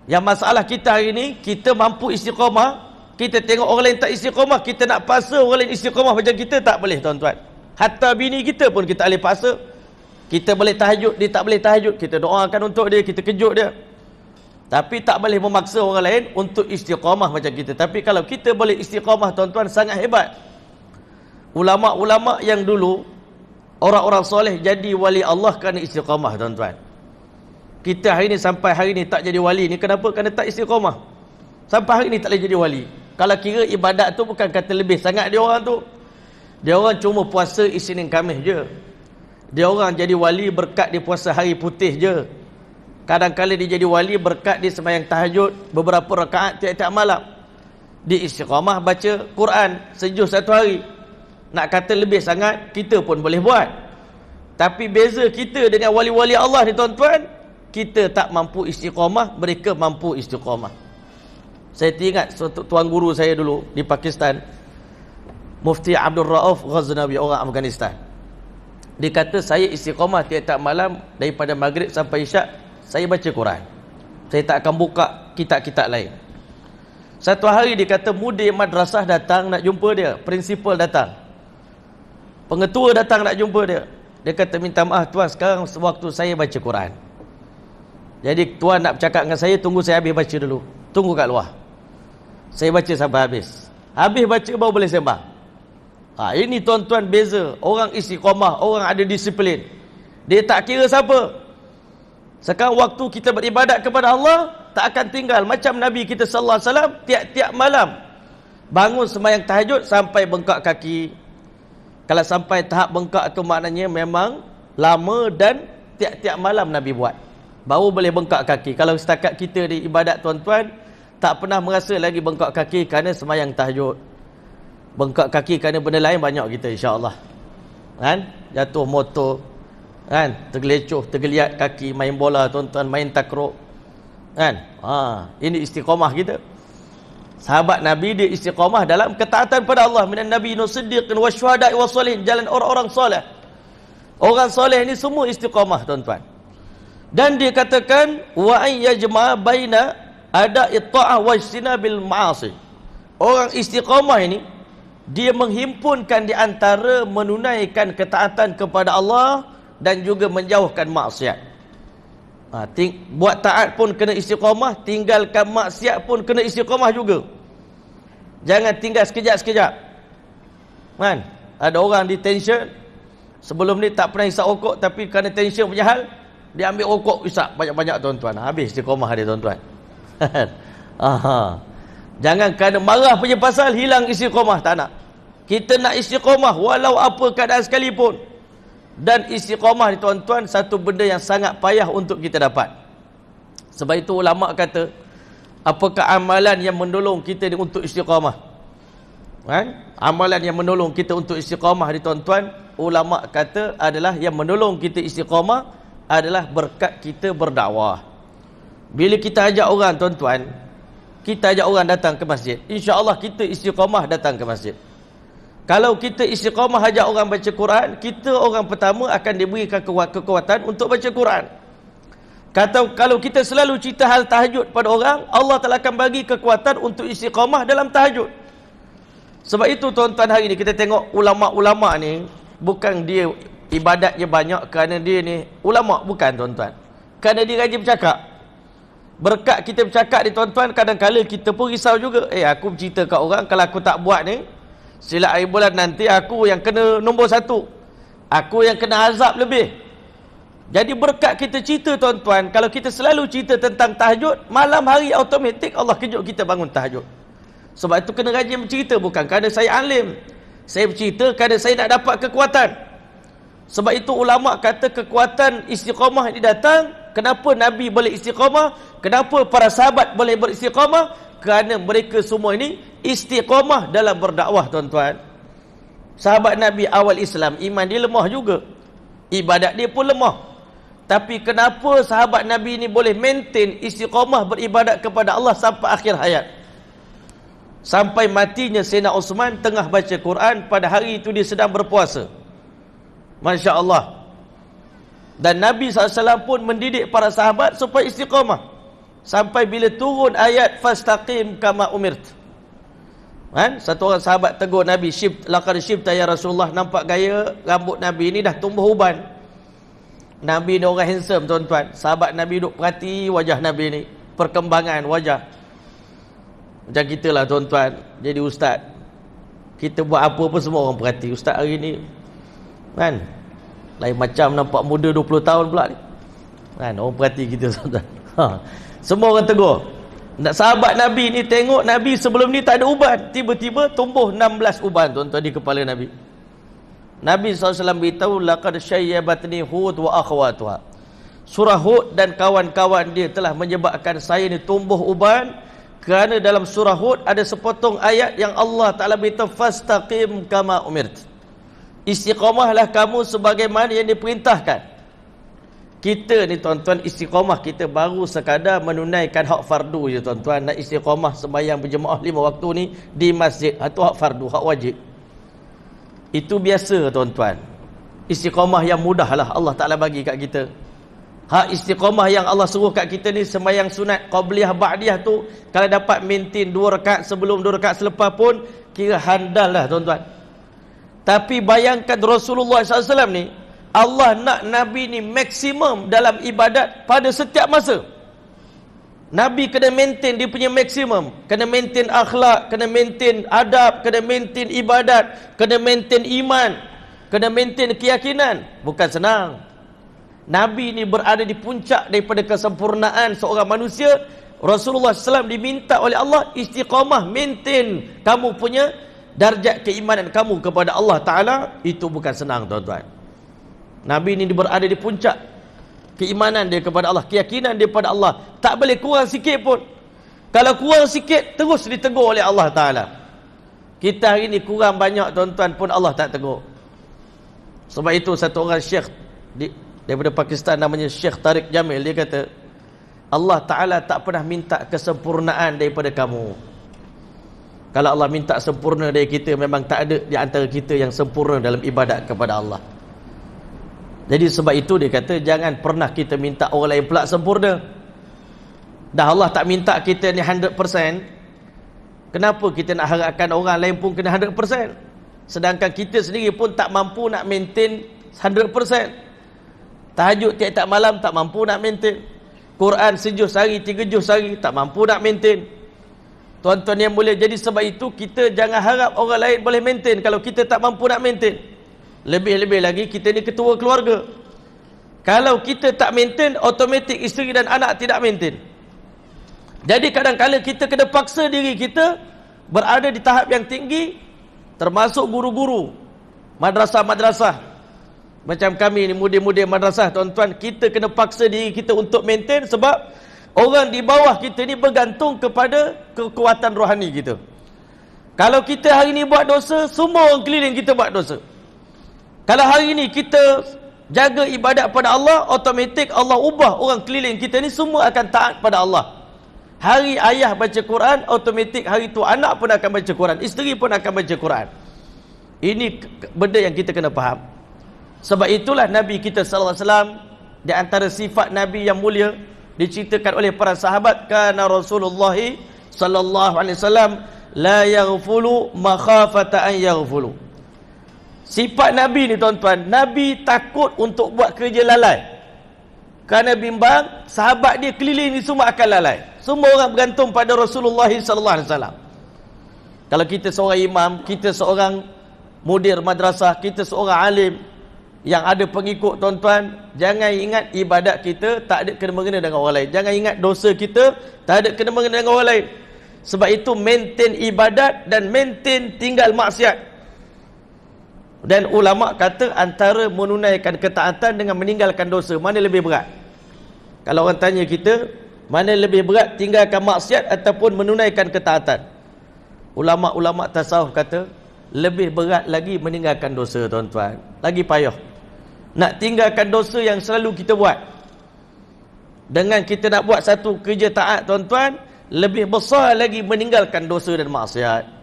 Yang masalah kita hari ni, kita mampu istiqamah, kita tengok orang lain tak istiqamah, kita nak paksa orang lain istiqamah macam kita, tak boleh tuan-tuan. Hatta bini kita pun kita boleh paksa. Kita boleh tahajud, dia tak boleh tahajud, kita doakan untuk dia, kita kejut dia. Tapi tak boleh memaksa orang lain untuk istiqamah macam kita. Tapi kalau kita boleh istiqamah tuan-tuan, sangat hebat. Ulama-ulama yang dulu, orang-orang soleh jadi wali Allah kerana istiqamah tuan-tuan. Kita hari ni sampai hari ni tak jadi wali ni, kenapa? Kerana tak istiqamah. Sampai hari ni tak boleh jadi wali. Kalau kira ibadat tu bukan kata lebih sangat dia orang tu. Dia orang cuma puasa Isnin Khamis je. Dia orang jadi wali berkat dia puasa hari putih je. Kadang-kadang dia jadi wali berkat dia sembahyang tahajud beberapa rakaat tiap-tiap malam. Dia istiqamah baca Quran sejus satu hari. Nak kata lebih sangat, kita pun boleh buat. Tapi beza kita dengan wali-wali Allah ni tuan-tuan, kita tak mampu istiqamah, mereka mampu istiqamah. Saya teringat suatu tuan guru saya dulu di Pakistan, Mufti Abdul Rauf Ghaznawi, orang Afghanistan. Dia kata saya istiqamah tiap-tiap malam daripada maghrib sampai isyak saya baca Quran. Saya tak akan buka kitab-kitab lain. Satu hari dia kata mudir madrasah datang nak jumpa dia, prinsipal datang, pengetua datang nak jumpa dia. Dia kata minta maaf tuan, sekarang waktu saya baca Quran. Jadi tuan nak bercakap dengan saya, tunggu saya habis baca dulu. Tunggu kat luar. Saya baca sampai habis. Habis baca baru boleh sembah. Ini tuan-tuan beza. Orang istiqamah, orang ada disiplin. Dia tak kira siapa. Sekarang waktu kita beribadat kepada Allah, tak akan tinggal. Macam Nabi kita sallallahu alaihi wasallam, tiap-tiap malam bangun sembahyang tahajud sampai bengkak kaki. Kalau sampai tahap bengkak tu maknanya memang lama dan tiap-tiap malam Nabi buat. Baru boleh bengkak kaki. Kalau setakat kita di ibadat tuan-tuan, tak pernah merasa lagi bengkak kaki kerana sembahyang tahajud. Bengkak kaki kerana benda lain banyak kita insya-Allah. Kan? Jatuh motor, kan? Tergelecoh, tergeliat kaki, main bola tuan-tuan, main takruk. Kan? Ini istiqamah kita. Sahabat Nabi dia istiqamah dalam ketaatan pada Allah. Minan Nabi Siddiqin wasyuhada'i wassalihin, jalan orang-orang soleh. Orang soleh ni semua istiqamah tuan-tuan. Dan dia katakan wa ay yajma baina ada'i ta'ah wa ijtinabil ma'asi. Orang istiqamah ini dia menghimpunkan di antara menunaikan ketaatan kepada Allah dan juga menjauhkan maksiat. Buat taat pun kena istiqamah, tinggalkan maksiat pun kena istiqamah juga. Jangan tinggal sekejap-sekejap. Kan? Ada orang di tension, sebelum ni tak pernah hisap rokok, tapi kerana tension punya hal, dia ambil rokok hisap banyak-banyak tuan-tuan. Habis istiqamah dia tuan-tuan. Jangan kerana marah punya pasal hilang istiqamah, tak nak. Kita nak istiqamah walau apa keadaan sekalipun. Dan istiqamah ni tuan-tuan satu benda yang sangat payah untuk kita dapat. Sebab itu ulama kata, apakah amalan yang menolong kita ni untuk istiqamah? Kan? Amalan yang menolong kita untuk istiqamah ni tuan-tuan, ulama kata adalah yang menolong kita istiqamah adalah berkat kita berdakwah. Bila kita ajak orang tuan-tuan, kita ajak orang datang ke masjid, insya-Allah kita istiqamah datang ke masjid. Kalau kita istiqamah ajak orang baca Quran, kita orang pertama akan diberikan kekuatan untuk baca Quran. Kalau kita selalu cerita hal tahajud pada orang, Allah Ta'ala akan bagi kekuatan untuk istiqamah dalam tahajud. Sebab itu tuan-tuan, hari ni kita tengok ulama-ulama ni, bukan dia ibadatnya banyak kerana dia ni ulama, bukan tuan-tuan. Kerana dia rajin bercakap. Berkat kita bercakap ni tuan-tuan, kadang-kadang kita pun risau juga. Aku bercerita kat orang, kalau aku tak buat ni, sila akhir bulan nanti aku yang kena nombor 1. Aku yang kena azab lebih. Jadi berkat kita cerita tuan-tuan, kalau kita selalu cerita tentang tahajud, malam hari automatik Allah kejut kita bangun tahajud. Sebab itu kena rajin bercerita, bukan kerana saya alim. Saya bercerita kerana saya nak dapat kekuatan. Sebab itu ulama kata kekuatan istiqamah ini datang. Kenapa Nabi boleh istiqamah? Kenapa para sahabat boleh beristiqamah? Kerana mereka semua ini istiqamah dalam berdakwah tuan-tuan. Sahabat Nabi awal Islam, iman dia lemah juga, ibadat dia pun lemah. Tapi kenapa sahabat Nabi ini boleh maintain istiqamah beribadat kepada Allah sampai akhir hayat? Sampai matinya Sayyidina Uthman tengah baca Quran, pada hari itu dia sedang berpuasa. Masya Allah. Dan Nabi SAW pun mendidik para sahabat supaya istiqamah. Sampai bila turun ayat fastaqim kama umirt. Kan? Satu orang sahabat tegur Nabi, laqad syibta ya Rasulullah, nampak gaya rambut Nabi ni dah tumbuh uban. Nabi ni orang handsome tuan-tuan. Sahabat Nabi duk perhati wajah Nabi ni, perkembangan wajah. Macam kita lah tuan-tuan, jadi ustaz, kita buat apa pun semua orang perhati. Ustaz hari ni kan lain macam, nampak muda 20 tahun pula ni. Kan orang perhati kita tuan-tuan. Semua orang tegur. Sahabat Nabi ni tengok Nabi sebelum ni tak ada uban, tiba-tiba tumbuh 16 uban tuan-tuan di kepala Nabi. Nabi SAW beritahu, laqad syayyabatni Hud wa akhwatuha. Surah Hud dan kawan-kawan dia telah menyebabkan saya ni tumbuh uban. Kerana dalam surah Hud ada sepotong ayat yang Allah Ta'ala beritahu, fastaqim kama umirt. Istiqamahlah kamu sebagaimana yang diperintahkan. Kita ni tuan-tuan, istiqamah kita baru sekadar menunaikan hak fardu je tuan-tuan. Nak istiqamah sembahyang berjemaah 5 waktu ni di masjid, itu hak fardu, hak wajib. Itu biasa tuan-tuan. Istiqamah yang mudah lah Allah Ta'ala bagi kat kita. Hak istiqamah yang Allah suruh kat kita ni, sembahyang sunat qabliyah ba'diyah tu, kalau dapat maintain 2 rakaat sebelum, 2 rakaat selepas pun kira handal lah tuan-tuan. Tapi bayangkan Rasulullah SAW ni, Allah nak Nabi ni maksimum dalam ibadat pada setiap masa. Nabi kena maintain dia punya maksimum, kena maintain akhlak, kena maintain adab, kena maintain ibadat, kena maintain iman, kena maintain keyakinan. Bukan senang. Nabi ni berada di puncak daripada kesempurnaan seorang manusia. Rasulullah SAW diminta oleh Allah istiqamah, maintain kamu punya darjat keimanan kamu kepada Allah Ta'ala. Itu bukan senang tuan-tuan. Nabi ni berada di puncak keimanan dia kepada Allah, keyakinan dia kepada Allah. Tak boleh kurang sikit pun. Kalau kurang sikit, terus ditegur oleh Allah Ta'ala. Kita hari ni kurang banyak tuan-tuan pun Allah tak tegur. Sebab itu satu orang syekh daripada Pakistan namanya Syekh Tariq Jamil, dia kata Allah Ta'ala tak pernah minta kesempurnaan daripada kamu. Kalau Allah minta sempurna dari kita, memang tak ada di antara kita yang sempurna dalam ibadat kepada Allah. Jadi sebab itu dia kata jangan pernah kita minta orang lain pula sempurna. Dah Allah tak minta kita ni 100%, kenapa kita nak harapkan orang lain pun kena 100%? Sedangkan kita sendiri pun tak mampu nak maintain 100%. Tahajud tiap-tiap malam tak mampu nak maintain. Quran 7 sehari, 3 juz sehari tak mampu nak maintain. Tuan-tuan yang mulia, jadi sebab itu kita jangan harap orang lain boleh maintain kalau kita tak mampu nak maintain. Lebih-lebih lagi kita ni ketua keluarga. Kalau kita tak maintain, automatik isteri dan anak tidak maintain. Jadi kadang-kadang kita kena paksa diri kita berada di tahap yang tinggi, termasuk guru-guru madrasah-madrasah. Macam kami ni mudir-mudir madrasah tuan-tuan, kita kena paksa diri kita untuk maintain, sebab orang di bawah kita ni bergantung kepada kekuatan rohani kita. Kalau kita hari ni buat dosa, semua orang keliling kita buat dosa. Kalau hari ni kita jaga ibadat pada Allah, automatik Allah ubah orang keliling kita ni semua akan taat pada Allah. Hari ayah baca Quran, automatik hari tu anak pun akan baca Quran, isteri pun akan baca Quran. Ini benda yang kita kena faham. Sebab itulah Nabi kita sallallahu alaihi wasallam, di antara sifat Nabi yang mulia diceritakan oleh para sahabat, kana Rasulullah sallallahu alaihi wasallam la yaghfulu makhafata an yaghfulu. Sifat Nabi ni tuan-tuan, Nabi takut untuk buat kerja lalai. Kerana bimbang sahabat dia keliling ni semua akan lalai. Semua orang bergantung pada Rasulullah sallallahu alaihi wasallam. Kalau kita seorang imam, kita seorang mudir madrasah, kita seorang alim yang ada pengikut tuan-tuan, jangan ingat ibadat kita tak ada kena-mengena dengan orang lain. Jangan ingat dosa kita tak ada kena-mengena dengan orang lain. Sebab itu maintain ibadat dan maintain tinggal maksiat. Dan ulama kata antara menunaikan ketaatan dengan meninggalkan dosa, mana lebih berat? Kalau orang tanya kita, mana lebih berat tinggalkan maksiat ataupun menunaikan ketaatan? Ulama-ulama tasawuf kata lebih berat lagi meninggalkan dosa tuan-tuan. Lagi payah. Nak tinggalkan dosa yang selalu kita buat, dengan kita nak buat satu kerja taat tuan-tuan, lebih besar lagi meninggalkan dosa dan maksiat.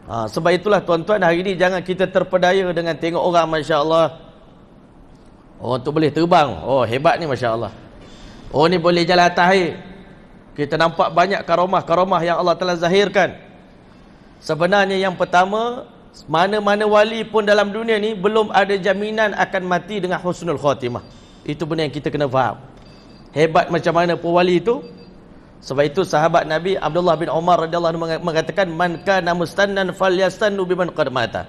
Sebab itulah tuan-tuan, hari ini jangan kita terpedaya dengan tengok orang, Masya Allah, orang tu boleh terbang, oh hebat ni Masya Allah, oh ni boleh jalan atas air. Kita nampak banyak karamah-karamah yang Allah telah zahirkan. Sebenarnya yang pertama, mana-mana wali pun dalam dunia ni belum ada jaminan akan mati dengan husnul khatimah. Itu benda yang kita kena faham. Hebat macam mana pun wali itu. Sebab itu sahabat Nabi Abdullah bin Umar radhiyallahu anhu mengatakan, man kana mustannan falyastannu biman qad mata.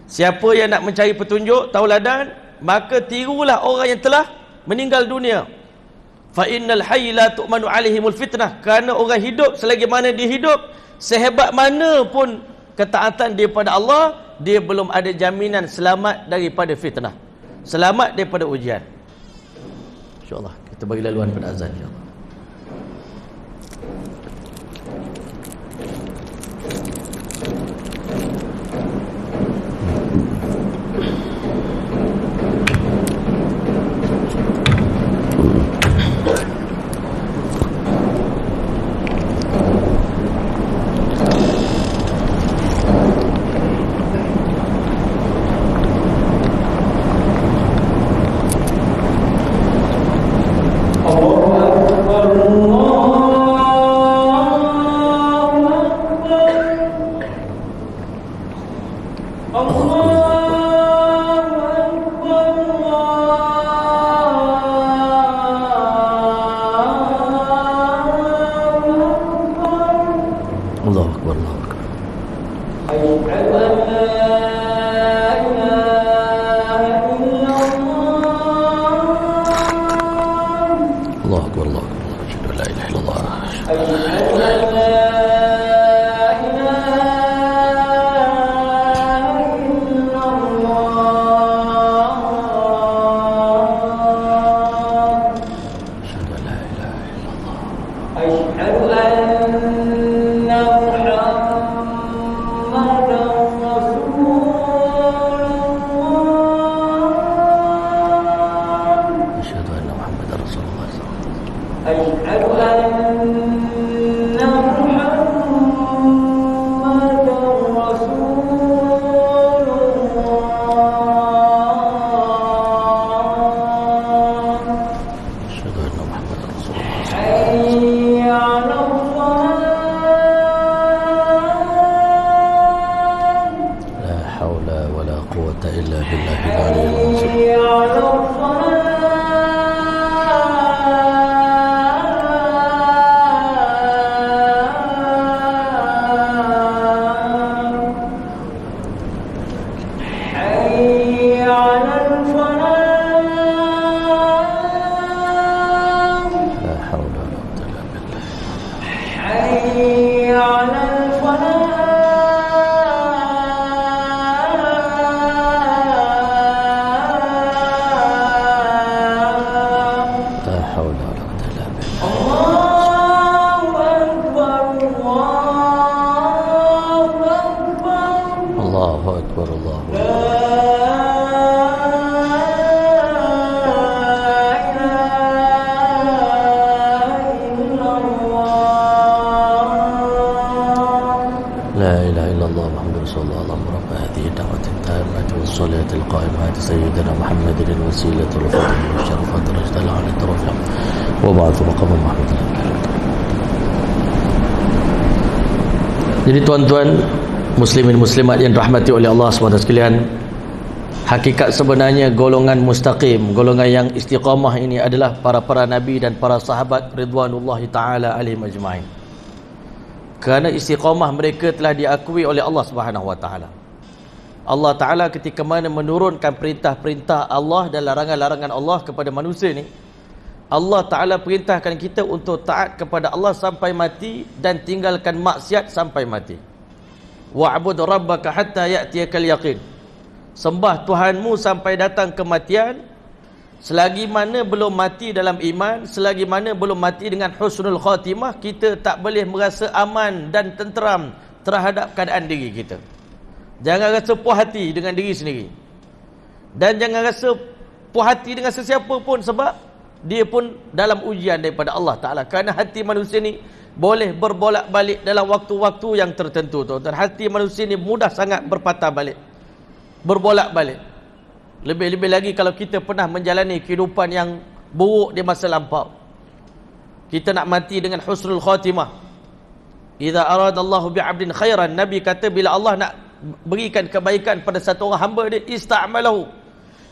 Siapa yang nak mencari petunjuk, tauladan, maka tirulah orang yang telah meninggal dunia. Fa innal hayy la tu'manu alaihimul fitnah. Kerana orang hidup, selagi mana dia hidup, sehebat mana pun ketaatan dia pada Allah, dia belum ada jaminan selamat daripada fitnah, selamat daripada ujian. InsyaAllah kita bagi laluan pada azan, insyaAllah. Allahu Akbar. Allahu Akbar. Asyhadu an la ilaha illallah. سيدنا محمد الوسيلة والفضيلة والشرف والدرجة العالية الرفيع وبعث مقام محمود. Jadi tuan-tuan muslimin muslimat yang dirahmati oleh Allah SWT sekalian, hakikat sebenarnya golongan mustaqim, golongan yang istiqamah ini adalah para nabi dan para sahabat ridwanullahi ta'ala alaihim ajma'in. Kerana istiqamah mereka telah diakui oleh Allah Subhanahu wa taala. Allah Ta'ala ketika mana menurunkan perintah-perintah Allah dan larangan-larangan Allah kepada manusia ni, Allah Ta'ala perintahkan kita untuk taat kepada Allah sampai mati dan tinggalkan maksiat sampai mati. Wa'bud rabbaka hatta ya'tiyakal yaqin. Sembah Tuhanmu sampai datang kematian. Selagi mana belum mati dalam iman, selagi mana belum mati dengan husnul khatimah, kita tak boleh merasa aman dan tenteram terhadap keadaan diri kita. Jangan rasa puas hati dengan diri sendiri, dan jangan rasa puas hati dengan sesiapa pun, sebab dia pun dalam ujian daripada Allah Ta'ala. Kerana hati manusia ni boleh berbolak-balik dalam waktu-waktu yang tertentu, tuan-tuan. Hati manusia ni mudah sangat berpatah balik, berbolak-balik. Lebih-lebih lagi kalau kita pernah menjalani kehidupan yang buruk di masa lampau. Kita nak mati dengan husnul khatimah. Idza aradallahu bi'abdin khairan, Nabi kata bila Allah nak berikan kebaikan pada satu orang hamba dia, ista'malahu,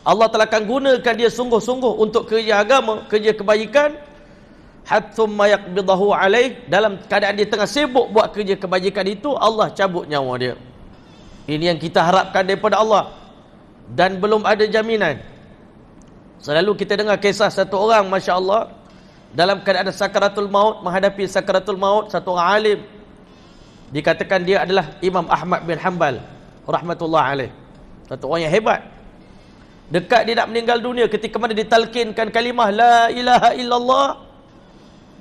Allah telah akan gunakan dia sungguh-sungguh untuk kerja agama, kerja kebaikan, hatsumma yaqbidahu alaih, dalam keadaan dia tengah sibuk buat kerja kebajikan itu, Allah cabut nyawa dia. Ini yang kita harapkan daripada Allah, dan belum ada jaminan. Selalu kita dengar kisah satu orang, Masya Allah, dalam keadaan sakaratul maut, menghadapi sakaratul maut, satu orang alim, dikatakan dia adalah Imam Ahmad bin Hanbal rahmatullah alaih, satu orang yang hebat. Dekat dia nak meninggal dunia, ketika mana ditalkinkan kalimah la ilaha illallah,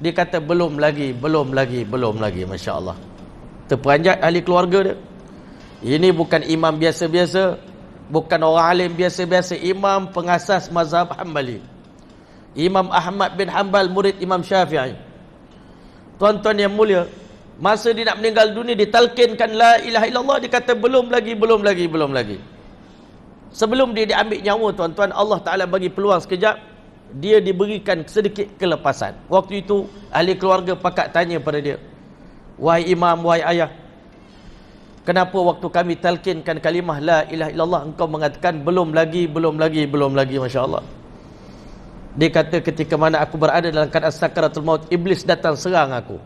dia kata belum lagi. Masya Allah, terperanjat ahli keluarga dia. Ini bukan imam biasa-biasa, bukan orang alim biasa-biasa, imam pengasas mazhab Hanbali, Imam Ahmad bin Hanbal, murid Imam Syafi'i. Tuan-tuan yang mulia, masa dia nak meninggal dunia, ditalkinkan la ilaha illallah, dia kata belum lagi. Sebelum dia diambil nyawa, tuan-tuan, Allah Ta'ala bagi peluang sekejap, dia diberikan sedikit kelepasan. Waktu itu ahli keluarga pakat tanya pada dia, wahai imam, wahai ayah, Kenapa waktu kami talqinkan kalimah la ilaha illallah engkau mengatakan belum lagi, Masya Allah. Dia kata ketika mana aku berada dalam keadaan sakaratul maut, iblis datang serang aku.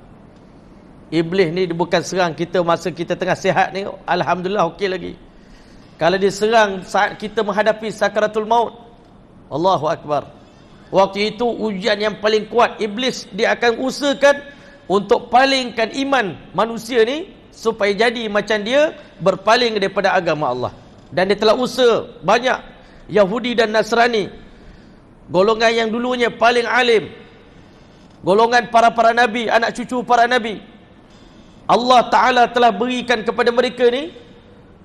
Iblis ni bukan serang kita masa kita tengah sihat ni, alhamdulillah okey lagi. Kalau dia serang saat kita menghadapi sakaratul maut, Allahu Akbar. Waktu itu ujian yang paling kuat. Iblis dia akan usahakan untuk palingkan iman manusia ni supaya jadi macam dia, berpaling daripada agama Allah. Dan dia telah usaha banyak. Yahudi dan Nasrani, golongan yang dulunya paling alim, golongan para nabi, anak cucu para nabi, Allah Ta'ala telah berikan kepada mereka ni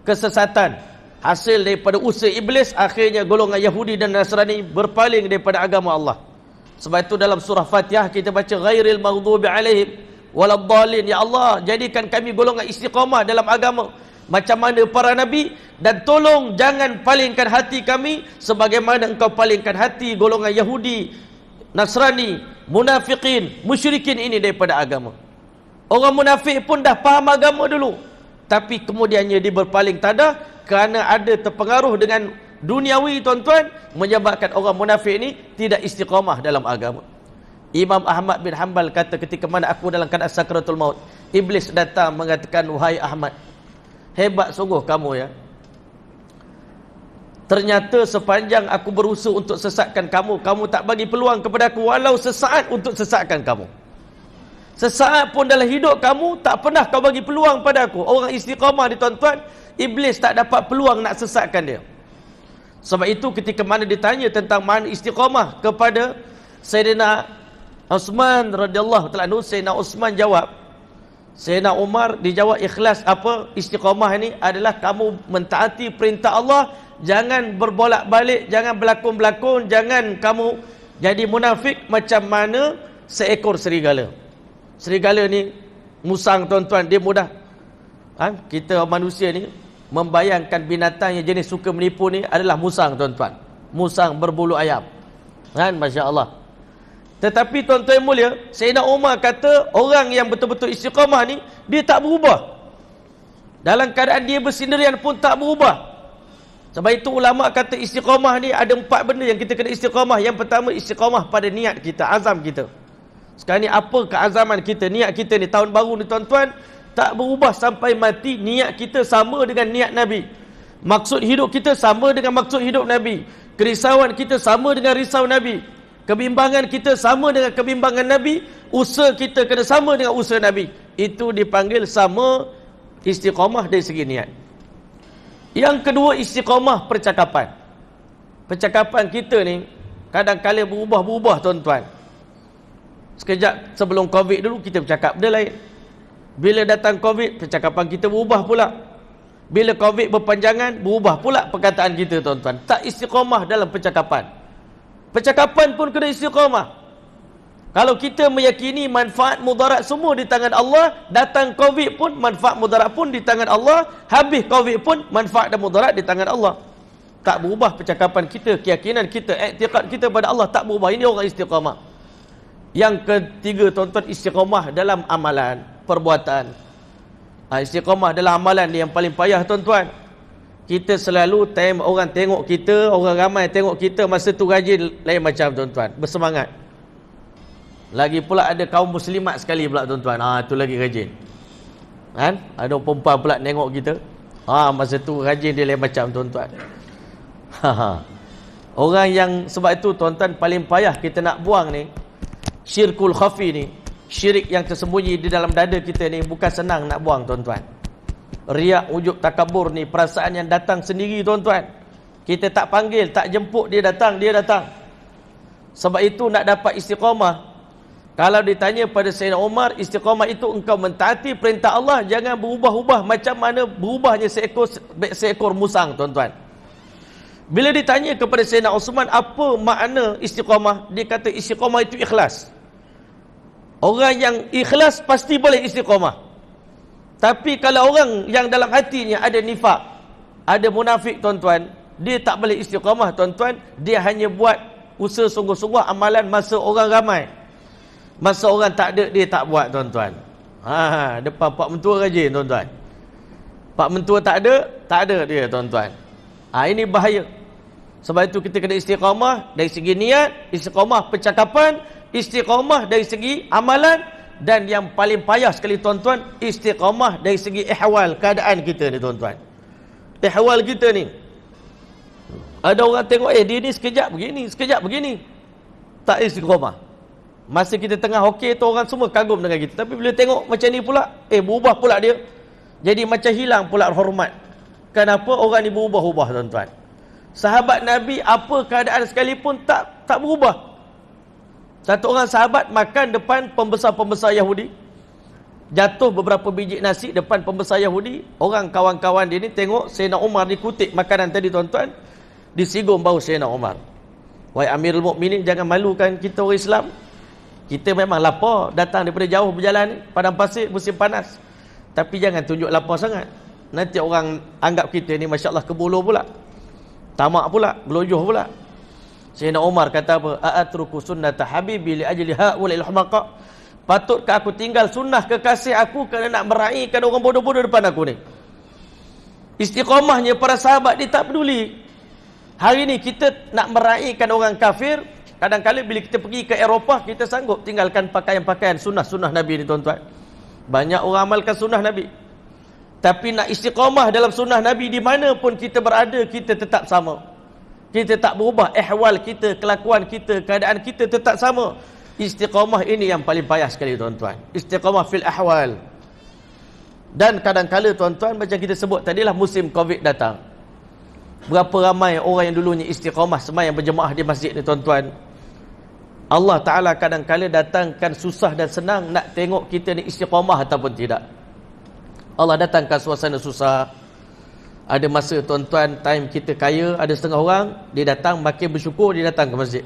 kesesatan. Hasil daripada usaha iblis, akhirnya golongan Yahudi dan Nasrani berpaling daripada agama Allah. Sebab itu dalam surah Fatihah kita baca ghairil maghdubi alaihim waladdallin. Ya Allah, jadikan kami golongan istiqamah dalam agama macam mana para nabi, dan tolong jangan palingkan hati kami sebagaimana engkau palingkan hati golongan Yahudi, Nasrani, munafikin, musyrikin ini daripada agama. Orang munafik pun dah faham agama dulu, tapi kemudiannya dia berpaling tadah kerana ada terpengaruh dengan duniawi, tuan-tuan, menyebabkan orang munafik ini tidak istiqamah dalam agama. Imam Ahmad bin Hanbal kata ketika mana aku dalam keadaan sakratul maut, iblis datang mengatakan, wahai Ahmad, hebat sungguh kamu ya. Ternyata sepanjang aku berusaha untuk sesatkan kamu, kamu tak bagi peluang kepada aku walau sesaat untuk sesatkan kamu. Sesaat pun dalam hidup kamu tak pernah kau bagi peluang pada aku. Orang istiqamah ni, tuan-tuan, iblis tak dapat peluang nak sesatkan dia. Sebab itu ketika mana ditanya tentang mana istiqamah kepada Sayyidina Uthman radhiyallahu ta'ala anhu, Sayyidina Uthman jawab, Sayyidina Umar dijawab ikhlas apa istiqamah ni adalah kamu mentaati perintah Allah, jangan berbolak-balik, jangan berlakon-berlakon, jangan kamu jadi munafik macam mana seekor serigala. Serigala ni musang, tuan-tuan, dia mudah. Kita manusia ni membayangkan binatang yang jenis suka menipu ni adalah musang, tuan-tuan. Musang berbulu ayam. Masya Allah. Tetapi tuan-tuan mulia, Sayyidina Umar kata orang yang betul-betul istiqamah ni, dia tak berubah. Dalam keadaan dia bersendirian pun tak berubah. Sebab itu ulama kata istiqamah ni ada 4 benda yang kita kena istiqamah. Yang pertama, istiqamah pada niat kita, azam kita. Sekarang ni apa keazaman kita, niat kita ni, tahun baru ni, tuan-tuan, tak berubah sampai mati. Niat kita sama dengan niat Nabi, maksud hidup kita sama dengan maksud hidup Nabi, kerisauan kita sama dengan risau Nabi, kebimbangan kita sama dengan kebimbangan Nabi, usaha kita kena sama dengan usaha Nabi. Itu dipanggil sama istiqamah dari segi niat. Yang kedua, istiqamah percakapan. Percakapan kita ni kadang-kadang berubah-ubah, tuan-tuan. Sekejap sebelum Covid dulu kita bercakap benda lain. Bila datang Covid, percakapan kita berubah pula. Bila Covid berpanjangan, berubah pula perkataan kita, tuan-tuan. Tak istiqamah dalam percakapan. Percakapan pun kena istiqamah. Kalau kita meyakini manfaat mudarat semua di tangan Allah, datang Covid pun manfaat mudarat pun di tangan Allah, habis Covid pun manfaat dan mudarat di tangan Allah. Tak berubah percakapan kita, keyakinan kita, iktikad kita pada Allah tak berubah. Ini orang istiqamah. Yang ketiga, tuan-tuan, istiqamah dalam amalan, perbuatan. Istiqamah dalam amalan ni yang paling payah, tuan-tuan. Kita selalu orang tengok kita, orang ramai tengok kita, masa tu rajin lain macam, tuan-tuan, bersemangat. Lagi pula ada kaum muslimat sekali pula, tuan-tuan, tu lagi rajin. Ada perempuan pula tengok kita, masa tu rajin dia lain macam, tuan-tuan. Orang yang, sebab itu, tuan-tuan, paling payah kita nak buang ni, syirkul khafi ni, syirik yang tersembunyi di dalam dada kita ni, bukan senang nak buang, tuan-tuan. Riak, ujub, takabur ni perasaan yang datang sendiri, tuan-tuan. Kita tak panggil, tak jemput, dia datang, dia datang. Sebab itu nak dapat istiqamah, kalau ditanya pada Sayyidina Umar, istiqamah itu engkau mentaati perintah Allah, jangan berubah-ubah macam mana berubahnya seekor musang, tuan-tuan. Bila ditanya kepada Sayyidina Uthman apa makna istiqamah, dia kata istiqamah itu ikhlas. Orang yang ikhlas pasti boleh istiqamah. Tapi kalau orang yang dalam hatinya ada nifak, ada munafik, tuan-tuan, dia tak boleh istiqamah, tuan-tuan. Dia hanya buat usaha sungguh-sungguh amalan masa orang ramai. Masa orang tak ada, dia tak buat, tuan-tuan. Depan pak mentua rajin, tuan-tuan. Pak mentua tak ada dia tuan-tuan. Ini bahaya. Sebab itu kita kena istiqamah dari segi niat, istiqamah percakapan, istiqamah dari segi amalan, dan yang paling payah sekali tuan-tuan, istiqamah dari segi ihwal, keadaan kita ni tuan-tuan. Ihwal kita ni, ada orang tengok dia ni sekejap begini, tak istiqamah. Masa kita tengah okey tu orang semua kagum dengan kita, tapi bila tengok macam ni pula, berubah pula dia. Jadi macam hilang pula hormat. Kenapa orang ni berubah-ubah tuan-tuan? Sahabat Nabi apa keadaan sekalipun tak berubah. Satu orang sahabat makan depan pembesar-pembesar Yahudi, jatuh beberapa biji nasi depan pembesar Yahudi. Orang kawan-kawan dia ni tengok Sayyidina Umar dikutip makanan tadi tuan-tuan, disinggung bau Sayyidina Umar. Wahai Amirul Mukminin, jangan malukan kita orang Islam. Kita memang lapar, datang daripada jauh berjalan ni, padang pasir musim panas. Tapi jangan tunjuk lapar sangat. Nanti orang anggap kita ni masya-Allah kebolo pula. Tamak pula, gelojoh pula. Sayyidina Umar kata apa? A'atruku sunnata habibi li ajli haulil humaqa. Patutkah aku tinggal sunnah kekasih aku kerana nak meraihkan orang bodoh-bodoh depan aku ni? Istiqamahnya para sahabat dia tak peduli. Hari ni kita nak meraihkan orang kafir, kadang-kadang bila kita pergi ke Eropah, kita sanggup tinggalkan pakaian-pakaian sunnah-sunnah Nabi ni tuan-tuan. Banyak orang amalkan sunnah Nabi. Tapi nak istiqamah dalam sunnah Nabi, di mana pun kita berada, kita tetap sama. Kita tak berubah, ihwal kita, kelakuan kita, keadaan kita tetap sama. Istiqamah ini yang paling payah sekali tuan-tuan. Istiqamah fil ahwal. Dan kadang-kala tuan-tuan, macam kita sebut tadilah, musim Covid datang. Berapa ramai orang yang dulunya istiqamah sembahyang berjemaah di masjid ni tuan-tuan. Allah Ta'ala kadang-kala datangkan susah dan senang nak tengok kita ni istiqamah ataupun tidak. Allah datangkan suasana susah. Ada masa tuan-tuan, time kita kaya, ada setengah orang, dia datang makin bersyukur, dia datang ke masjid.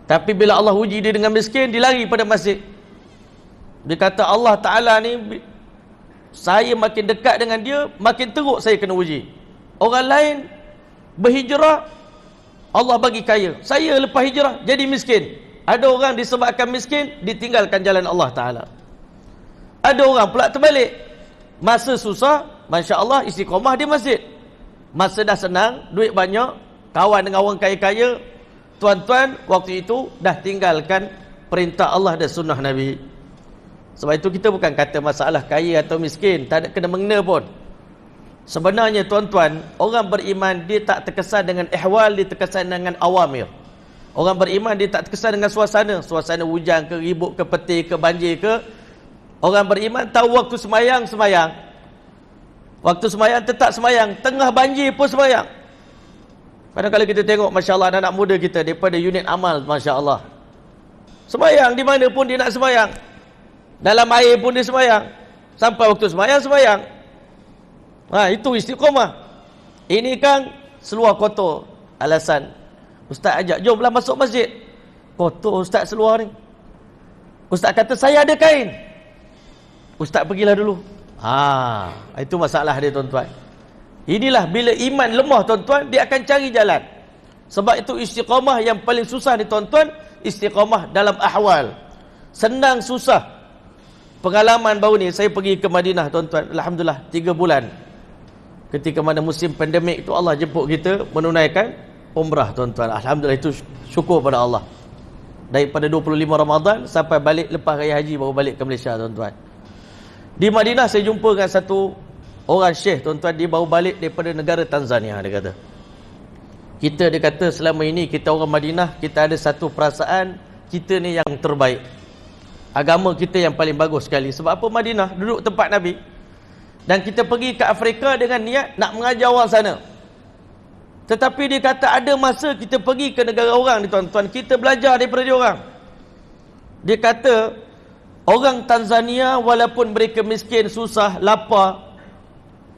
Tapi bila Allah uji dia dengan miskin, dia lari pada masjid. Dia kata Allah Ta'ala ni, saya makin dekat dengan dia, makin teruk saya kena uji. Orang lain berhijrah, Allah bagi kaya. Saya lepas hijrah jadi miskin. Ada orang disebabkan miskin, ditinggalkan jalan Allah Ta'ala. Ada orang pula terbalik. Masa susah, Masya Allah, istiqamah di masjid. Masa dah senang, duit banyak, kawan dengan orang kaya-kaya, tuan-tuan waktu itu dah tinggalkan perintah Allah dan sunnah Nabi. Sebab itu kita bukan kata masalah kaya atau miskin, tak ada kena mengena pun. Sebenarnya tuan-tuan, orang beriman dia tak terkesan dengan ihwal, dia terkesan dengan awamir. Orang beriman dia tak terkesan dengan suasana hujan ke, ribut ke, petir ke, banjir ke. Orang beriman tahu waktu semayang. Waktu semayang tetap semayang, tengah banjir pun semayang. Kadang-kadang kita tengok Masya Allah anak muda kita daripada unit amal, Masya Allah, semayang di mana pun dia nak semayang. Dalam air pun dia semayang. Sampai waktu semayang. Itu istiqamah. Ini kan seluar kotor. Alasan Ustaz ajak, jomlah masuk masjid. Kotor Ustaz seluar ni. Ustaz kata saya ada kain. Ustaz pergilah dulu. Itu masalah dia tuan-tuan. Inilah bila iman lemah tuan-tuan, dia akan cari jalan. Sebab itu istiqamah yang paling susah ni tuan-tuan, istiqamah dalam ahwal. Senang susah. Pengalaman baru ni, saya pergi ke Madinah tuan-tuan. Alhamdulillah 3 bulan. Ketika mana musim pandemik tu, Allah jemput kita menunaikan umrah tuan-tuan. Alhamdulillah, itu syukur pada Allah. Daripada 25 Ramadan sampai balik lepas raya haji, baru balik ke Malaysia tuan-tuan. Di Madinah saya jumpa dengan satu orang syekh tuan-tuan. Dia baru balik daripada negara Tanzania. Dia kata selama ini kita orang Madinah, kita ada satu perasaan kita ni yang terbaik, agama kita yang paling bagus sekali. Sebab apa? Madinah duduk tempat Nabi. Dan kita pergi ke Afrika dengan niat nak mengajar orang sana. Tetapi dia kata ada masa kita pergi ke negara orang ni tuan-tuan, kita belajar daripada dia orang. Dia kata orang Tanzania walaupun mereka miskin, susah, lapar,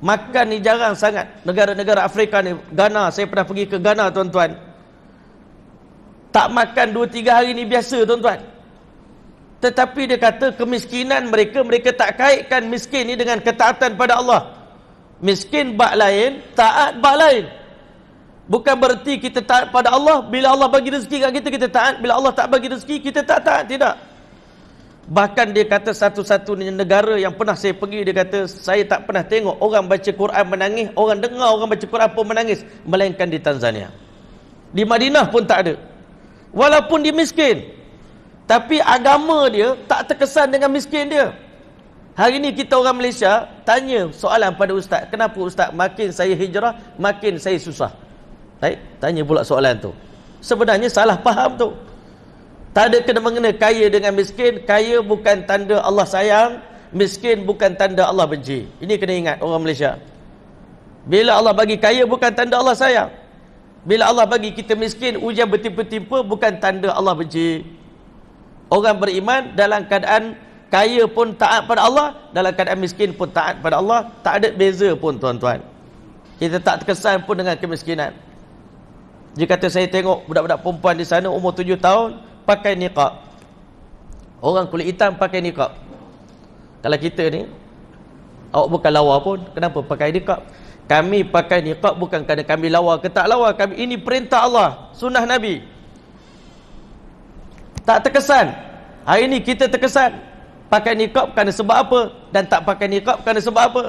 makan ni jarang sangat. Negara-negara Afrika ni, Ghana, saya pernah pergi ke Ghana tuan-tuan, tak makan 2-3 hari ni biasa tuan-tuan. Tetapi dia kata kemiskinan mereka tak kaitkan miskin ni dengan ketaatan pada Allah. Miskin bab lain, taat bab lain. Bukan berarti kita taat pada Allah, bila Allah bagi rezeki kat kita, kita taat. Bila Allah tak bagi rezeki, kita tak taat. Tidak. Bahkan dia kata satu-satunya negara yang pernah saya pergi, dia kata saya tak pernah tengok orang baca Quran menangis, orang dengar orang baca Quran pun menangis, melainkan di Tanzania. Di Madinah pun tak ada. Walaupun dia miskin, tapi agama dia tak terkesan dengan miskin dia. Hari ni kita orang Malaysia tanya soalan pada ustaz, kenapa ustaz makin saya hijrah makin saya susah? Baik, tanya pula soalan tu. Sebenarnya salah faham tu. Tak ada kena-mengena kaya dengan miskin. Kaya bukan tanda Allah sayang, miskin bukan tanda Allah benci. Ini kena ingat orang Malaysia. Bila Allah bagi kaya bukan tanda Allah sayang. Bila Allah bagi kita miskin, ujian bertimpa-timpa, bukan tanda Allah benci. Orang beriman dalam keadaan kaya pun taat pada Allah, dalam keadaan miskin pun taat pada Allah. Tak ada beza pun tuan-tuan. Kita tak terkesan pun dengan kemiskinan. Dia kata saya tengok budak-budak perempuan di sana umur 7 tahun pakai niqab. Orang kulit hitam pakai niqab. Kalau kita ni, awak bukan lawa pun, kenapa pakai niqab? Kami pakai niqab bukan kerana kami lawa ke tak lawa. Kami, ini perintah Allah, sunnah Nabi. Tak terkesan. Hari ni kita terkesan. Pakai niqab kerana sebab apa, dan tak pakai niqab kerana sebab apa.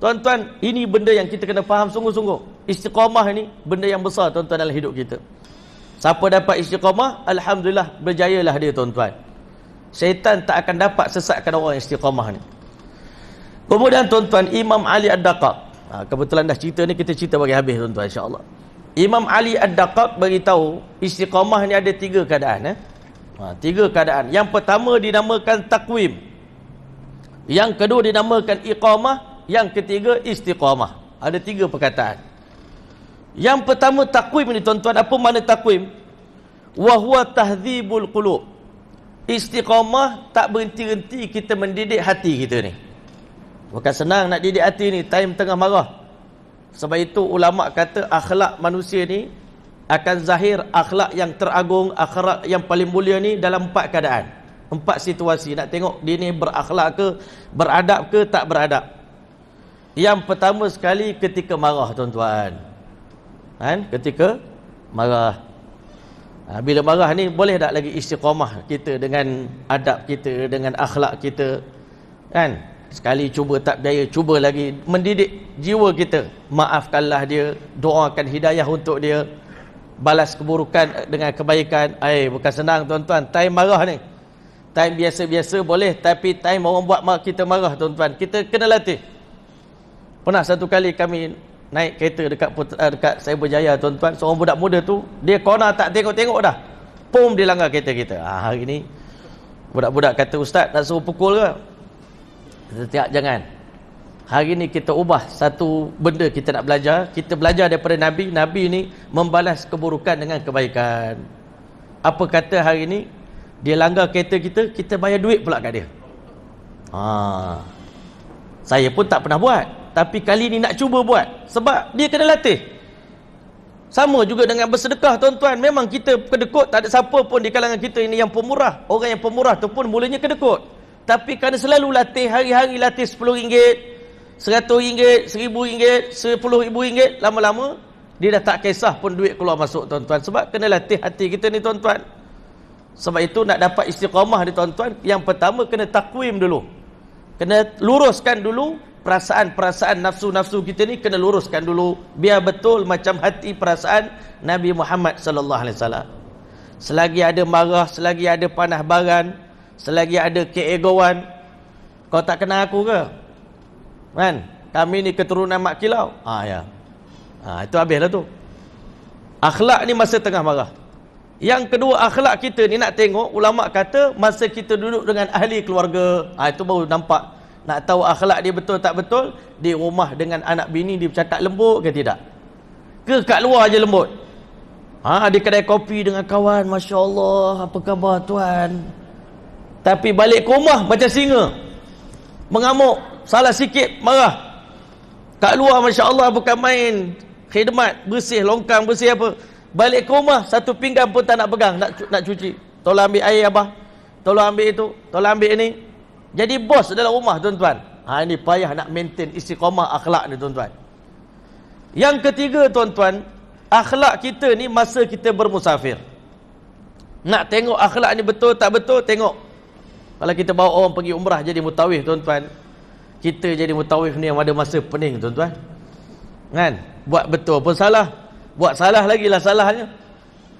Tuan-tuan, ini benda yang kita kena faham sungguh-sungguh. Istiqamah ni benda yang besar tuan-tuan dalam hidup kita. Siapa dapat istiqamah, alhamdulillah, berjayalah dia tuan-tuan. Syaitan tak akan dapat sesatkan orang istiqamah ni. Kemudian tuan-tuan, Imam Ali Ad-Daqqaq, kebetulan dah cerita ni, kita cerita bagi habis tuan-tuan, insya-Allah. Imam Ali Ad-Daqqaq beritahu istiqamah ni ada 3 keadaan. 3 keadaan. Yang pertama dinamakan takwim, yang kedua dinamakan iqamah, yang ketiga istiqamah. Ada 3 perkataan. Yang pertama takwim ni tuan-tuan, apa makna takwim? Wa huwa tahdzibul qulub. Istiqamah tak berhenti-henti kita mendidik hati kita ni. Bukan senang nak didik hati ni time tengah marah. Sebab itu ulama kata akhlak manusia ni akan zahir akhlak yang teragung, akhlak yang paling mulia ni dalam 4 keadaan, 4 situasi. Nak tengok dia ni berakhlak ke, beradab ke tak beradab. Yang pertama sekali ketika marah tuan-tuan. Ketika marah. Bila marah ni boleh tak lagi istiqamah kita dengan adab kita, dengan akhlak kita, kan? Sekali cuba tak berjaya, cuba lagi mendidik jiwa kita. Maafkanlah dia, doakan hidayah untuk dia, balas keburukan dengan kebaikan. Bukan senang tuan-tuan. Time marah ni, time biasa-biasa boleh, tapi time orang buat kita marah tuan-tuan, kita kena latih. Pernah satu kali kami naik kereta dekat Cyberjaya tuan-tuan, seorang budak muda tu, dia corner tak tengok-tengok dah, pum dia langgar kereta kita. Hari ni budak-budak kata, ustaz nak suruh pukul ke? Kita jangan. Hari ni kita ubah satu benda, kita nak belajar. Kita belajar daripada Nabi. Nabi ni membalas keburukan dengan kebaikan. Apa kata hari ni dia langgar kereta kita, kita bayar duit pula kat dia. Saya pun tak pernah buat, tapi kali ni nak cuba buat. Sebab dia kena latih. Sama juga dengan bersedekah tuan-tuan. Memang kita kedekut, tak ada siapa pun di kalangan kita ini yang pemurah. Orang yang pemurah tu pun mulanya kedekut. Tapi kerana selalu latih, hari-hari latih RM10, RM100, RM1000, RM10,000, lama-lama dia dah tak kisah pun duit keluar masuk tuan-tuan. Sebab kena latih hati kita ni tuan-tuan. Sebab itu nak dapat istiqamah ni tuan-tuan, yang pertama kena takwim dulu. Kena luruskan dulu perasaan-perasaan nafsu-nafsu kita ni, kena luruskan dulu biar betul macam hati perasaan Nabi Muhammad sallallahu alaihi wasallam. Selagi ada marah, selagi ada panah baran, selagi ada keegoan, kau tak kenal aku ke? Kan? Kami ni keturunan mak kilau. Itu habislah tu. Akhlak ni masa tengah marah. Yang kedua, akhlak kita ni nak tengok, ulama kata masa kita duduk dengan ahli keluarga. Itu baru nampak. Nak tahu akhlak dia betul tak betul, di rumah dengan anak bini dia bercakap lembut ke tidak? Ke kat luar je lembut? Di kedai kopi dengan kawan, Masya Allah, apa khabar tuan? Tapi balik ke rumah macam singa, mengamuk, salah sikit marah. Kat luar Masya Allah bukan main, khidmat, bersih longkang, bersih apa. Balik ke rumah satu pinggan pun tak nak pegang, nak cuci. Tolong ambil air abah, tolong ambil itu, tolong ambil ini. Jadi bos dalam rumah tuan-tuan. Ini payah nak maintain istiqamah akhlak ni tuan-tuan. Yang ketiga tuan-tuan, akhlak kita ni masa kita bermusafir. Nak tengok akhlak ni betul tak betul, tengok Kalau kita bawa orang pergi umrah jadi mutawif tuan-tuan, kita jadi mutawif ni yang ada masa pening tuan-tuan. Kan? Buat betul pun salah, buat salah lagi lah salahnya.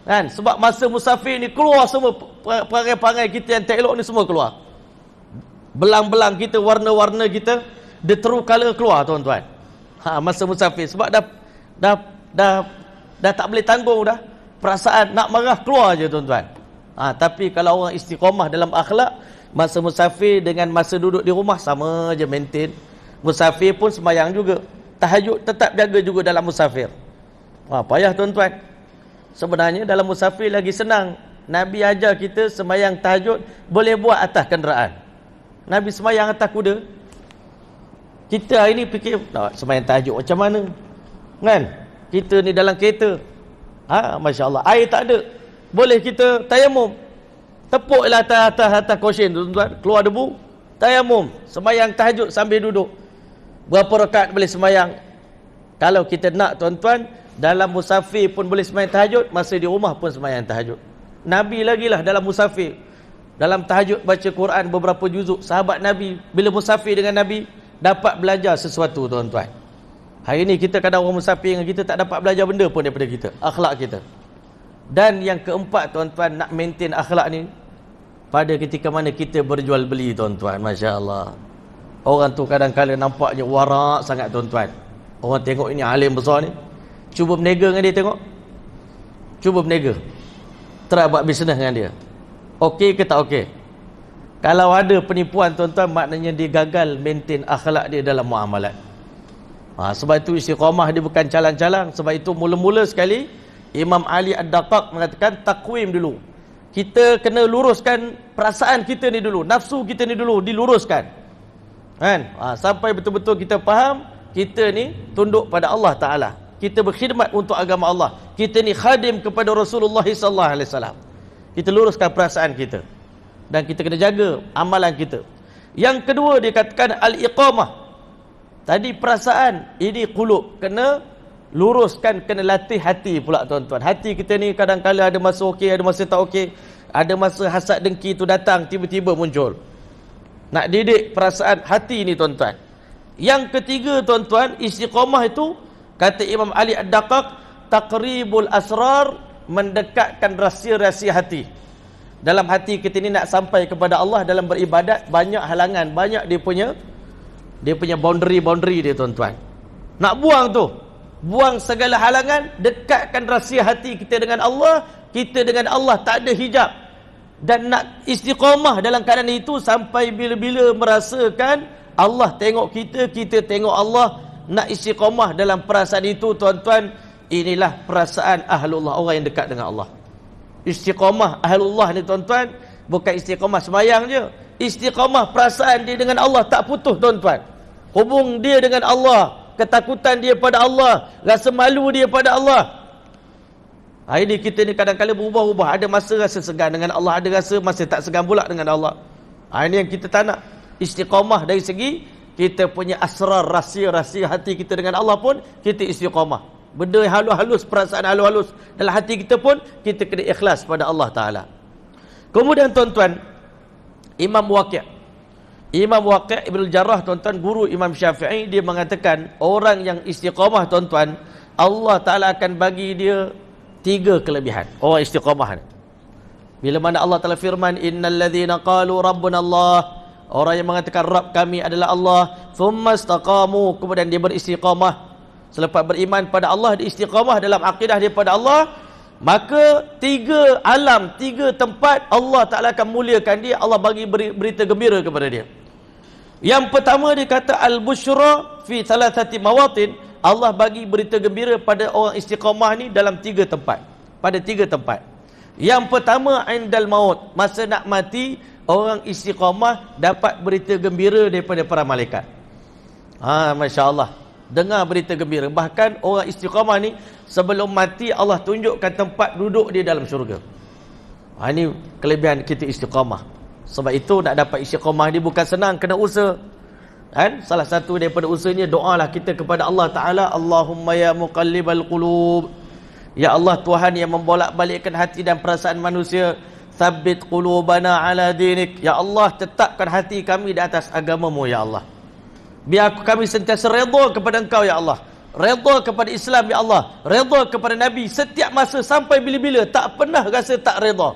Kan? Sebab masa musafir ni keluar semua perangai-perangai kita yang tak elok ni semua keluar. Belang-belang kita, warna-warna kita, the true colour keluar tuan-tuan. Masa musafir sebab dah tak boleh tanggung dah. Perasaan nak marah keluar je tuan-tuan. Tapi kalau orang istiqamah dalam akhlak, masa musafir dengan masa duduk di rumah sama je maintain. Musafir pun sembahyang juga, tahajud tetap jaga juga dalam musafir. Payah tuan-tuan. Sebenarnya dalam musafir lagi senang. Nabi ajar kita sembahyang tahajud boleh buat atas kenderaan. Nabi sembahyang atas kuda. Kita hari ni fikir sembahyang tahajud macam mana? Kan? Kita ni dalam kereta. Masya Allah, air tak ada, boleh kita tayamum. Tepuklah atas kosen tuan-tuan, keluar debu, tayamum, sembahyang tahajud sambil duduk. Berapa rakaat boleh sembahyang? Kalau kita nak tuan-tuan, dalam musafir pun boleh sembahyang tahajud, masa di rumah pun sembahyang tahajud. Nabi lagi lah dalam musafir, dalam tahajud baca Quran beberapa juzuk. Sahabat Nabi bila musafir dengan Nabi dapat belajar sesuatu tuan-tuan. Hari ni kita kadang orang musafir dengan kita tak dapat belajar benda pun daripada kita, akhlak kita. Dan yang keempat tuan-tuan, nak maintain akhlak ni pada ketika mana kita berjual beli tuan-tuan. Masya Allah, orang tu kadang-kadang nampaknya warak sangat tuan-tuan. Orang tengok ini alim besar ni, cuba berniaga dengan dia, tengok, cuba berniaga, try buat bisnes dengan dia, okey ke tak okey? Kalau ada penipuan tuan-tuan, maknanya dia gagal maintain akhlak dia dalam muamalat. Sebab itu istiqamah dia bukan calang-calang. Sebab itu mula-mula sekali Imam Ali Ad-Daqaq mengatakan takwim dulu. Kita kena luruskan perasaan kita ni dulu, nafsu kita ni dulu diluruskan. Kan? Sampai betul-betul kita faham kita ni tunduk pada Allah Taala. Kita berkhidmat untuk agama Allah. Kita ni khadim kepada Rasulullah sallallahu alaihi wasallam. Kita luruskan perasaan kita. Dan kita kena jaga amalan kita. Yang kedua dikatakan al-iqamah. Tadi perasaan, ini qulub, kena luruskan, kena latih hati pula tuan-tuan. Hati kita ni kadang-kadang ada masa okey, ada masa tak okey. Ada masa hasad dengki tu datang tiba-tiba muncul. Nak didik perasaan hati ni tuan-tuan. Yang ketiga tuan-tuan, istiqamah itu kata Imam Ali Ad-Daqaq, taqribul asrar, mendekatkan rahsia-rahsia hati. Dalam hati kita ni nak sampai kepada Allah dalam beribadat, banyak halangan, banyak dia punya boundary dia tuan-tuan. Nak buang tu, buang segala halangan, dekatkan rahsia hati kita dengan Allah. Kita dengan Allah tak ada hijab. Dan nak istiqamah dalam keadaan itu sampai bila-bila merasakan Allah tengok kita, kita tengok Allah. Nak istiqamah dalam perasaan itu tuan-tuan, inilah perasaan ahlullah, orang yang dekat dengan Allah. Istiqamah ahlullah ni tuan-tuan, bukan istiqamah sembahyang je. Istiqamah perasaan dia dengan Allah tak putus tuan-tuan. Hubung dia dengan Allah, ketakutan dia pada Allah, rasa malu dia pada Allah. Hari ni kita ni kadang-kadang berubah-ubah. Ada masa rasa segan dengan Allah, ada rasa masa tak segan pula dengan Allah. Ini yang kita tak nak. Istiqamah dari segi kita punya asrar, rahsia-rahsia hati kita dengan Allah pun kita istiqamah. Benda halus-halus, perasaan halus-halus dalam hati kita pun kita kena ikhlas pada Allah Ta'ala. Kemudian tuan-tuan, Imam Waqi' Ibn Jarrah tuan-tuan, guru Imam Syafi'i, dia mengatakan orang yang istiqamah tuan-tuan, Allah Ta'ala akan bagi dia 3 kelebihan. Orang istiqamah ni, bila mana Allah Ta'ala firman, innal ladzina qalu rabbuna Allah, orang yang mengatakan Rabb kami adalah Allah, thumma istaqamu, kemudian dia beristiqamah. Selepas beriman pada Allah, dia istiqamah dalam akidah dia pada Allah, maka 3 alam, 3 tempat Allah Ta'ala akan muliakan dia. Allah bagi berita gembira kepada dia. Yang pertama dia kata al-busyra fi thalathati mawatin. Allah bagi berita gembira pada orang istiqamah ni dalam 3 tempat. Pada 3 tempat. Yang pertama indal maut, masa nak mati, orang istiqamah dapat berita gembira daripada para malaikat. Masya Allah, dengar berita gembira. Bahkan orang istiqamah ni sebelum mati Allah tunjukkan tempat duduk dia dalam syurga. Ini kelebihan kita istiqamah. Sebab itu nak dapat istiqamah ni bukan senang, kena usaha. Kan? Salah satu daripada usahanya, doalah kita kepada Allah Ta'ala, Allahumma ya muqallibal qulub, ya Allah Tuhan yang membolak-balikkan hati dan perasaan manusia, Tsabbit qulubana ala dinik. Ya Allah, tetapkan hati kami di atas agamamu ya Allah. Biar kami sentiasa redha kepada Engkau ya Allah, redha kepada Islam ya Allah, redha kepada Nabi setiap masa sampai bila-bila, tak pernah rasa tak redha.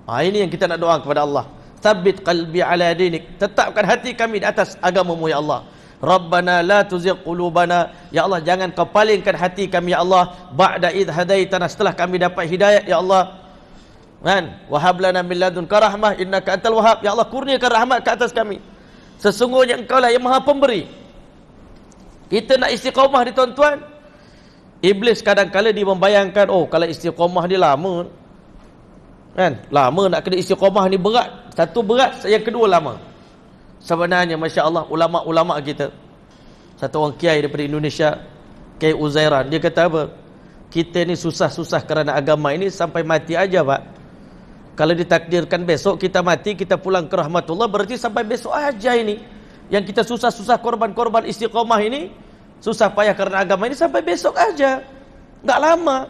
Ini yang kita nak doa kepada Allah. Tsabbit qalbi ala dinik. Tetapkan hati kami di atas agamamu ya Allah. Rabbana la tuzigh qulubana. Ya Allah, jangan kau palingkan hati kami ya Allah, ba'da idh hadaitana, setelah kami dapat hidayat ya Allah. Kan? Wa hab lana min ladunka rahmah innaka antal wahhab. Ya Allah, kurniakan rahmat ke atas kami. Sesungguhnya Engkau lah yang Maha Pemberi. Kita nak istiqamah ni tuan-tuan. Iblis kadang-kala dia membayangkan, oh kalau istiqamah ni lama, kan? Lama nak kena istiqamah ni berat. Satu berat, yang kedua lama. Sebenarnya masya-Allah ulama-ulama kita. Satu orang kiai daripada Indonesia, Kiai Uzairan, dia kata apa? Kita ni susah-susah kerana agama ini sampai mati aja, Pak. Kalau ditakdirkan besok kita mati, kita pulang ke rahmatullah, berarti sampai besok aja ini. Yang kita susah-susah korban-korban istiqamah ini, susah payah kerana agama ini, sampai besok aja. Tak lama.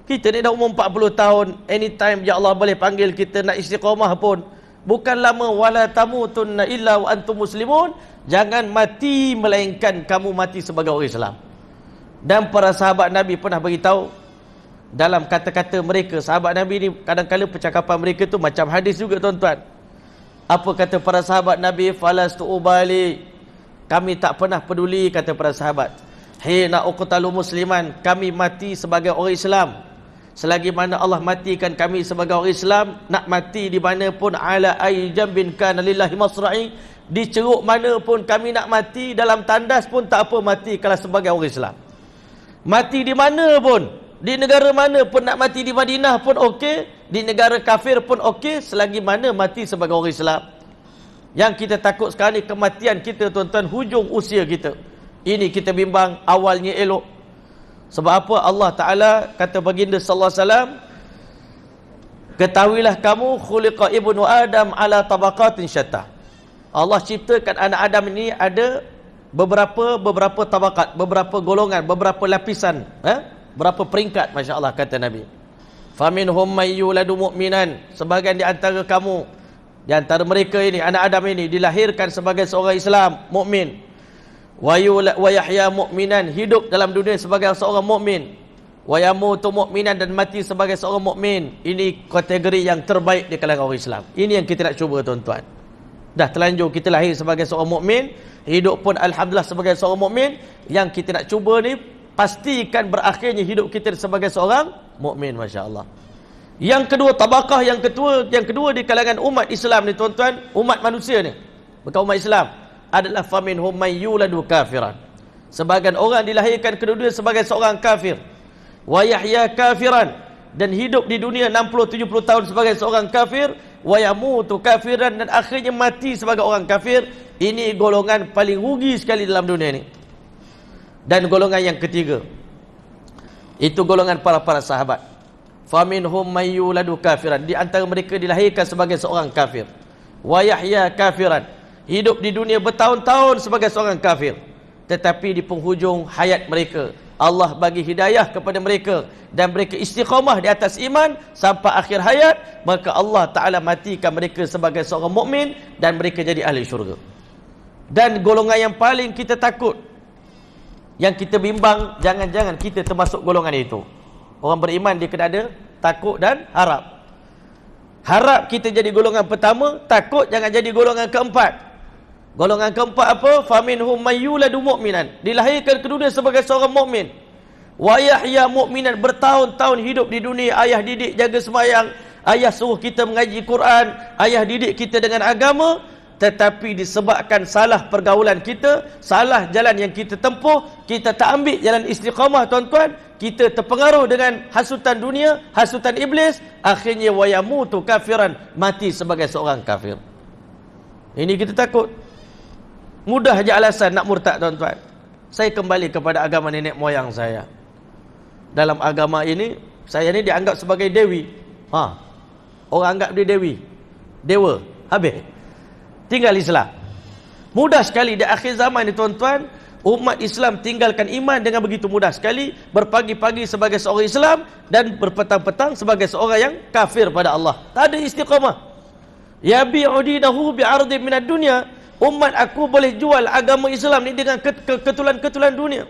Kita ni dah umur 40 tahun, anytime ya Allah boleh panggil kita nak istiqamah pun. Bukan lama. Wala tamutunna illa wa antum muslimun. Jangan mati melainkan kamu mati sebagai orang Islam. Dan para sahabat Nabi pernah beritahu dalam kata-kata mereka. Sahabat Nabi ni kadang-kadang percakapan mereka tu macam hadis juga tuan-tuan. Apa kata para sahabat Nabi? Falastu ubali. Kami tak pernah peduli, kata para sahabat. Hina uqtalu musliman. Kami mati sebagai orang Islam. Selagi mana Allah matikan kami sebagai orang Islam, nak mati di mana pun, ala ay jambin kana lillahi masra'i, di ceruk mana pun kami nak mati, dalam tandas pun tak apa mati kalau sebagai orang Islam. Mati di mana pun, di negara mana pun, nak mati di Madinah pun okey, di negara kafir pun okey, selagi mana mati sebagai orang Islam. Yang kita takut sekarang ni kematian kita tuan-tuan, hujung usia kita. Ini kita bimbang, awalnya elok. Sebab apa? Allah Ta'ala kata baginda sallallahu alaihi wasallam, ketahuilah kamu khuliqa ibnu Adam ala tabaqatin syattah. Allah ciptakan anak Adam ini ada beberapa tabaqat, beberapa golongan, beberapa lapisan, berapa peringkat, masya-Allah, kata Nabi. Faminhum may yuladu mu'minan. Sebahagian di antara kamu, di antara mereka ini, anak Adam ini dilahirkan sebagai seorang Islam, mukmin. Wa yahya mu'minan, hidup dalam dunia sebagai seorang mukmin. Wa yamutu mu'minan, dan mati sebagai seorang mukmin. Ini kategori yang terbaik di kalangan orang Islam. Ini yang kita nak cuba tuan-tuan. Dah terlanjur kita lahir sebagai seorang mukmin, hidup pun alhamdulillah sebagai seorang mukmin. Yang kita nak cuba ni, pastikan berakhirnya hidup kita sebagai seorang mukmin, masya-Allah. Yang kedua, tabaqah yang kedua di kalangan umat Islam ni tuan-tuan, umat manusia ni, bukan umat Islam, adalah faminhum may yuladu kafiran. Sebagian orang dilahirkan ke dunia sebagai seorang kafir. Wa yahya kafiran, dan hidup di dunia 60-70 tahun sebagai seorang kafir. Wa yamutu kafiran, dan akhirnya mati sebagai orang kafir. Ini golongan paling rugi sekali dalam dunia ni. Dan golongan yang ketiga, itu golongan para sahabat. Faminhum may yuladu kafiran, di antara mereka dilahirkan sebagai seorang kafir. Wa yahya kafiran, hidup di dunia bertahun-tahun sebagai seorang kafir, tetapi di penghujung hayat mereka Allah bagi hidayah kepada mereka, dan mereka istiqamah di atas iman sampai akhir hayat, maka Allah Ta'ala matikan mereka sebagai seorang mukmin, dan mereka jadi ahli syurga. Dan golongan yang paling kita takut, yang kita bimbang, jangan-jangan kita termasuk golongan itu. Orang beriman dia kena ada takut dan harap. Harap kita jadi golongan pertama, takut jangan jadi golongan keempat. Golongan keempat apa? Faminhum may yuladu mu'minan, dilahirkan ke dunia sebagai seorang mukmin. Wa yahya mu'minan, bertahun-tahun hidup di dunia, ayah didik jaga sembahyang, ayah suruh kita mengaji Quran, ayah didik kita dengan agama, tetapi disebabkan salah pergaulan kita, salah jalan yang kita tempuh, kita tak ambil jalan istiqamah tuan-tuan, kita terpengaruh dengan hasutan dunia, hasutan iblis, akhirnya wa yamutu kafiran, mati sebagai seorang kafir. Ini kita takut. Mudah je alasan nak murtad tuan-tuan. Saya kembali kepada agama nenek moyang saya. Dalam agama ini, saya ni dianggap sebagai dewi. Orang anggap dia dewi, dewa, habis. Tinggal Islam. Mudah sekali di akhir zaman ni tuan-tuan, umat Islam tinggalkan iman dengan begitu mudah sekali, berpagi-pagi sebagai seorang Islam dan berpetang-petang sebagai seorang yang kafir pada Allah. Tak ada istiqamah. Yabi'u dinahu bi'ardin minad dunya. Umat aku boleh jual agama Islam ni dengan ketulan-ketulan dunia.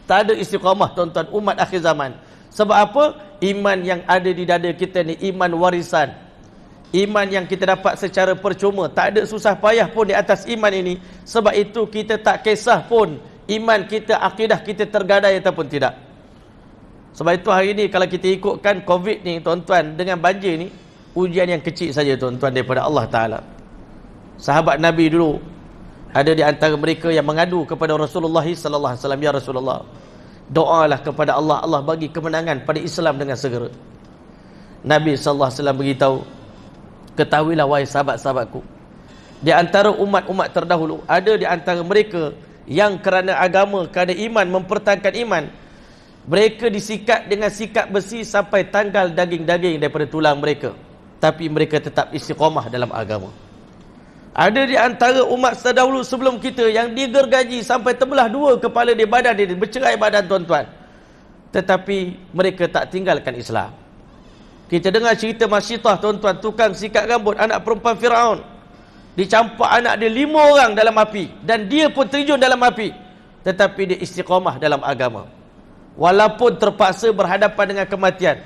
Tak ada istiqamah tuan-tuan umat akhir zaman. Sebab apa? Iman yang ada di dada kita ni iman warisan. Iman yang kita dapat secara percuma. Tak ada susah payah pun di atas iman ini. Sebab itu kita tak kisah pun iman kita, akidah kita tergadai ataupun tidak. Sebab itu hari ini kalau kita ikutkan COVID ni tuan-tuan, dengan banjir ni, ujian yang kecil saja tuan-tuan daripada Allah Ta'ala. Sahabat Nabi dulu, ada di antara mereka yang mengadu kepada Rasulullah sallallahu alaihi wasallam, ya Rasulullah, doalah kepada Allah, Allah bagi kemenangan pada Islam dengan segera. Nabi sallallahu alaihi wasallam beritahu, ketahuilah wahai sahabat-sahabatku, di antara umat-umat terdahulu ada di antara mereka yang kerana agama, kerana iman, mempertahankan iman, mereka disikat dengan sikat besi sampai tanggal daging-daging daripada tulang mereka, tapi mereka tetap istiqamah dalam agama. Ada di antara umat terdahulu sebelum kita yang digergaji sampai terbelah dua kepala di badan dia, bercerai badan tuan-tuan, tetapi mereka tak tinggalkan Islam. Kita dengar cerita Masyitah tuan-tuan, tukang sikat rambut, anak perempuan Firaun, dicampak anak dia 5 orang dalam api, dan dia pun terjun dalam api, tetapi dia istiqamah dalam agama walaupun terpaksa berhadapan dengan kematian.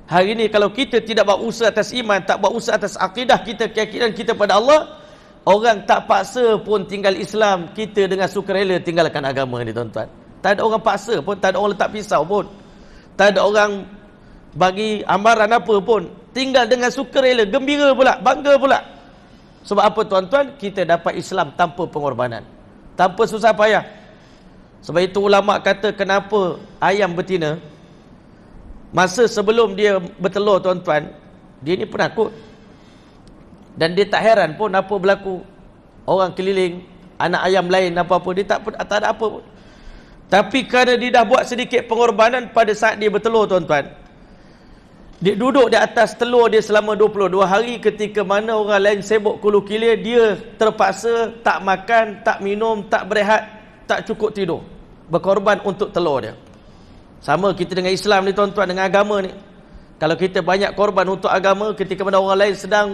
Hari ini kalau kita tidak buat usaha atas iman, tak buat usaha atas akidah kita, keyakinan kita pada Allah, orang tak paksa pun tinggal Islam, kita dengan sukarela tinggalkan agama ni tuan-tuan. Tak ada orang paksa pun, tak ada orang letak pisau pun, tak ada orang bagi amaran apa pun, tinggal dengan sukarela, gembira pula, bangga pula. Sebab apa tuan-tuan? Kita dapat Islam tanpa pengorbanan, tanpa susah payah. Sebab itu ulama kata, kenapa ayam betina masa sebelum dia bertelur tuan-tuan, dia ni penakut, dan dia tak heran pun apa berlaku. Orang keliling, anak ayam lain apa-apa, dia tak ada apa pun. Tapi kerana dia dah buat sedikit pengorbanan pada saat dia bertelur tuan-tuan, dia duduk di atas telur dia selama 22 hari, ketika mana orang lain sibuk kulu kilir, dia terpaksa tak makan, tak minum, tak berehat, tak cukup tidur, berkorban untuk telur dia. Sama kita dengan Islam ni tuan-tuan, dengan agama ni. Kalau kita banyak korban untuk agama, ketika mana orang lain sedang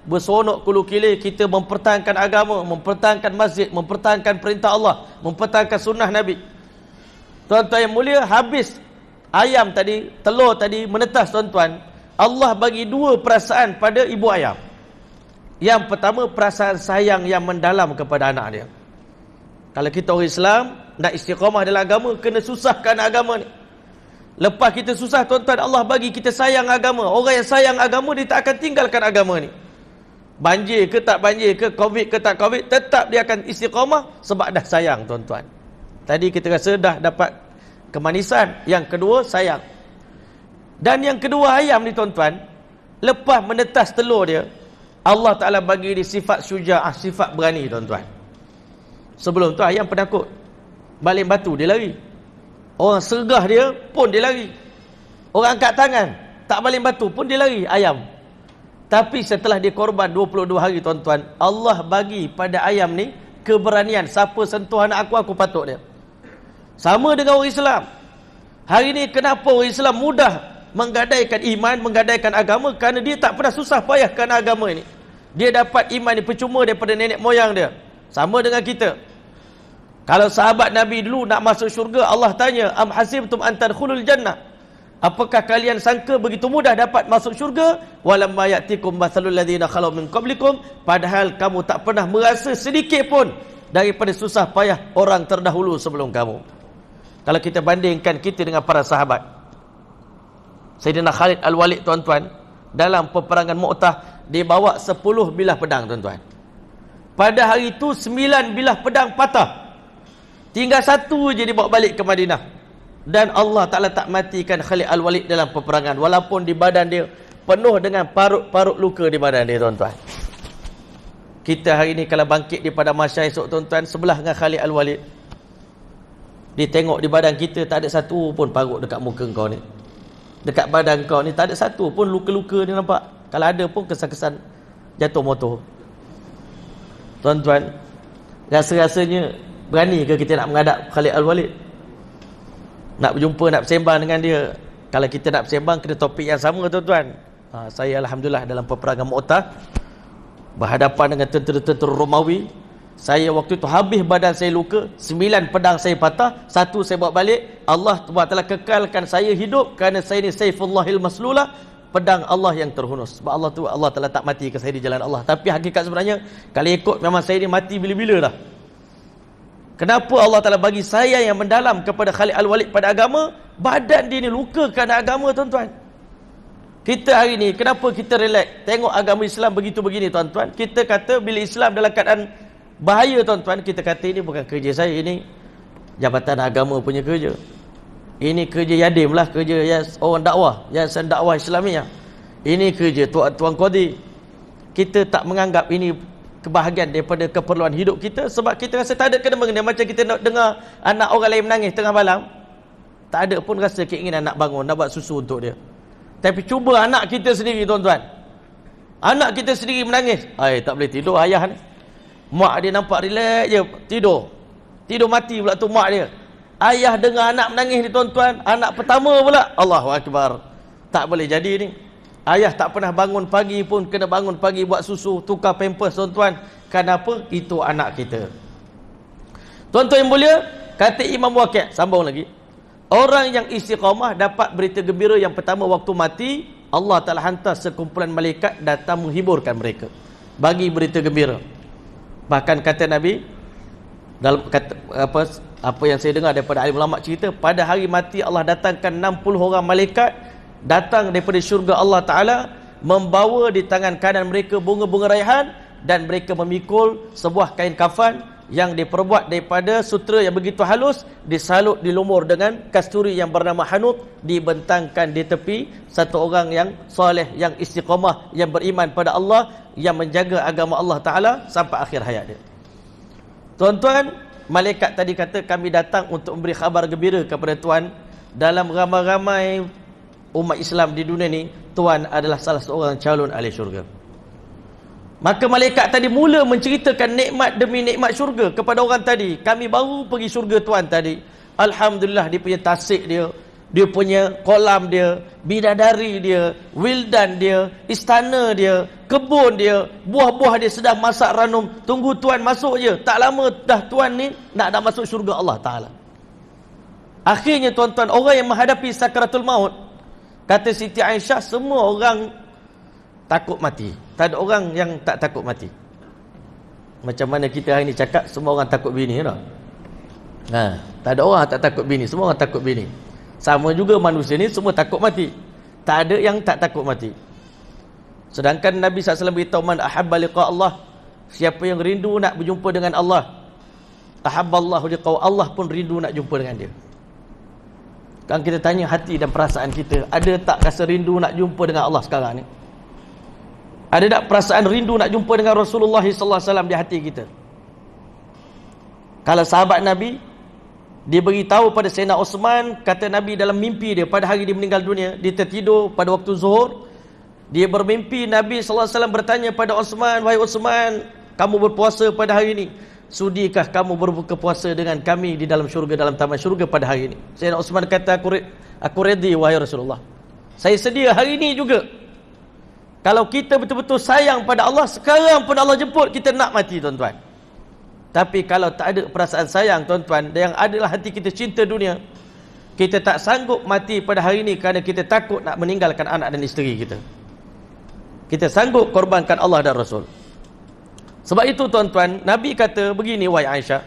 bersonok kulu kilir, kita mempertahankan agama, mempertahankan masjid, mempertahankan perintah Allah, mempertahankan sunnah Nabi. Tuan-tuan yang mulia, habis ayam tadi, telur tadi menetas tuan-tuan, Allah bagi 2 perasaan pada ibu ayam. Yang pertama, perasaan sayang yang mendalam kepada anak dia. Kalau kita orang Islam nak istiqamah dalam agama, kena susahkan agama ni. Lepas kita susah tuan-tuan, Allah bagi kita sayang agama. Orang yang sayang agama, dia tak akan tinggalkan agama ni. Banjir ke tak banjir ke, COVID ke tak COVID, tetap dia akan istiqamah sebab dah sayang tuan-tuan. Tadi kita rasa dah dapat kemanisan. Yang kedua, sayang. Dan yang kedua, ayam ni tuan-tuan, lepas menetas telur dia, Allah Ta'ala bagi dia sifat syuja'ah, sifat berani tuan-tuan. Sebelum tu ayam penakut, baling batu dia lari, orang sergah dia pun dia lari, orang angkat tangan tak baling batu pun dia lari, ayam. Tapi setelah dia korban 22 hari tuan-tuan, Allah bagi pada ayam ni keberanian, siapa sentuh anak aku patuk dia. Sama dengan orang Islam. Hari ni kenapa orang Islam mudah menggadaikan iman, menggadaikan agama? Kerana dia tak pernah susah payah kerana agama ini. Dia dapat iman ni percuma daripada nenek moyang dia. Sama dengan kita. Kalau sahabat Nabi dulu nak masuk syurga, Allah tanya, am hasibtum an tadkhulul jannah, apakah kalian sangka begitu mudah dapat masuk syurga? Walamma ya'tikum mathalul ladzina khalu min qablikum, padahal kamu tak pernah merasa sedikit pun daripada susah payah orang terdahulu sebelum kamu. Kalau kita bandingkan kita dengan para sahabat, Sayyidina Khalid Al-Walid tuan-tuan, dalam peperangan Mu'tah, dia bawa 10 bilah pedang tuan-tuan. Pada hari itu 9 bilah pedang patah, tinggal 1 je dia bawa balik ke Madinah. Dan Allah Ta'ala tak matikan Khalid Al-Walid dalam peperangan, walaupun di badan dia penuh dengan parut-parut luka di badan dia tuan-tuan. Kita hari ini kalau bangkit di pada mahsyar esok tuan-tuan, sebelah dengan Khalid Al-Walid, dia tengok di badan kita, tak ada satu pun parut dekat muka kau ni, dekat badan kau ni tak ada satu pun luka-luka ni nampak. Kalau ada pun kesan-kesan jatuh motor. Tuan-tuan, rasa-rasanya Berani ke kita nak menghadap Khalid Al-Walid? Nak berjumpa, nak bersembang dengan dia? Kalau kita nak bersembang, kena topik yang sama, tuan-tuan. Saya Alhamdulillah dalam peperangan Mu'tah berhadapan dengan tentera-tentera Romawi. Saya waktu itu habis badan saya luka, 9 pedang saya patah, 1 saya bawa balik. Allah Ta'ala kekalkan saya hidup kerana saya ni Saifullahil Maslulah, pedang Allah yang terhunus. Sebab Allah Ta'ala tak matikan saya di jalan Allah. Tapi hakikat sebenarnya, kalau ikut memang saya ni mati bila-bila dah. Kenapa Allah Ta'ala bagi saya yang mendalam kepada Khalid Al-Walid pada agama? Badan dia ni luka kerana agama, tuan-tuan. Kita hari ni, kenapa kita relax tengok agama Islam begitu begini, tuan-tuan? Kita kata bila Islam dalam keadaan bahaya, tuan-tuan, kita kata ini bukan kerja saya, ini Jabatan Agama punya kerja. Ini kerja Yadim lah, kerja orang dakwah, Yayasan Dakwah Islamiah. Ini kerja Tuan Qadi. Kita tak menganggap ini kebahagiaan daripada keperluan hidup kita, sebab kita rasa tak ada kena mengena. Macam kita nak dengar anak orang lain menangis tengah malam, tak ada pun rasa keinginan nak bangun, nak buat susu untuk dia. Tapi cuba anak kita sendiri, tuan-tuan, anak kita sendiri menangis, tak boleh tidur ayah ni. Mak dia nampak relax je, tidur mati pula tu mak dia. Ayah dengar anak menangis ni, tuan-tuan, anak pertama pula, Allahu Akbar, tak boleh jadi ni. Ayah tak pernah bangun pagi pun kena bangun pagi buat susu, tukar pampers, tuan-tuan. Kenapa? Itu anak kita. Tuan-tuan yang mulia, kata Imam Waqi', sambung lagi, orang yang istiqamah dapat berita gembira yang pertama waktu mati, Allah Ta'ala hantar sekumpulan malaikat datang menghiburkan mereka, bagi berita gembira. Bahkan kata Nabi, dalam apa yang saya dengar daripada alim ulama cerita, pada hari mati Allah datangkan 60 orang malaikat datang daripada syurga Allah Ta'ala, membawa di tangan kanan mereka bunga-bunga raihan, dan mereka memikul sebuah kain kafan yang diperbuat daripada sutra yang begitu halus, disalut di lumur dengan kasturi yang bernama hanut, dibentangkan di tepi satu orang yang soleh, yang istiqamah, yang beriman pada Allah, yang menjaga agama Allah Ta'ala sampai akhir hayat dia. Tuan-tuan, malaikat tadi kata kami datang untuk memberi khabar gembira kepada Tuan. Dalam ramai-ramai umat Islam di dunia ni, Tuan adalah salah seorang calon ahli syurga. Maka malaikat tadi mula menceritakan nikmat demi nikmat syurga kepada orang tadi. Kami baru pergi syurga Tuan tadi, Alhamdulillah, dia punya tasik dia, dia punya kolam dia, bidadari dia, wildan dia, istana dia, kebun dia, buah-buah dia sedang masak ranum, tunggu Tuan masuk je. Tak lama dah Tuan ni nak masuk syurga Allah Ta'ala. Akhirnya, tuan-tuan, orang yang menghadapi sakaratul maut, kata Siti Aisyah, semua orang takut mati. Tak ada orang yang tak takut mati. Macam mana kita hari ni cakap semua orang takut bini, tak? Tak ada orang tak takut bini, semua orang takut bini. Sama juga manusia ni semua takut mati. Tak ada yang tak takut mati. Sedangkan Nabi SAW beritahu, man ahabba liqa Allah, siapa yang rindu nak berjumpa dengan Allah, ahabballahu liqa, Allah pun rindu nak jumpa dengan dia. Kan kita tanya hati dan perasaan kita, ada tak rasa rindu nak jumpa dengan Allah sekarang ni? Ada tak perasaan rindu nak jumpa dengan Rasulullah SAW di hati kita? Kalau sahabat Nabi, dia beritahu pada Sayyidina Osman, kata Nabi dalam mimpi dia pada hari dia meninggal dunia, dia tertidur pada waktu zuhur, dia bermimpi Nabi SAW bertanya pada Osman, wahai Osman, kamu berpuasa pada hari ini, sudikah kamu berbuka puasa dengan kami di dalam syurga, dalam taman syurga pada hari ini? Sayyidina Osman kata, aku ready wahai Rasulullah, saya sedia hari ini juga. Kalau kita betul-betul sayang pada Allah, sekarang pun Allah jemput, kita nak mati, tuan-tuan. Tapi kalau tak ada perasaan sayang, tuan-tuan, yang adalah hati kita cinta dunia, kita tak sanggup mati pada hari ini kerana kita takut nak meninggalkan anak dan isteri kita. Kita sanggup korbankan Allah dan Rasul. Sebab itu, tuan-tuan, Nabi kata begini, wahai Aisyah,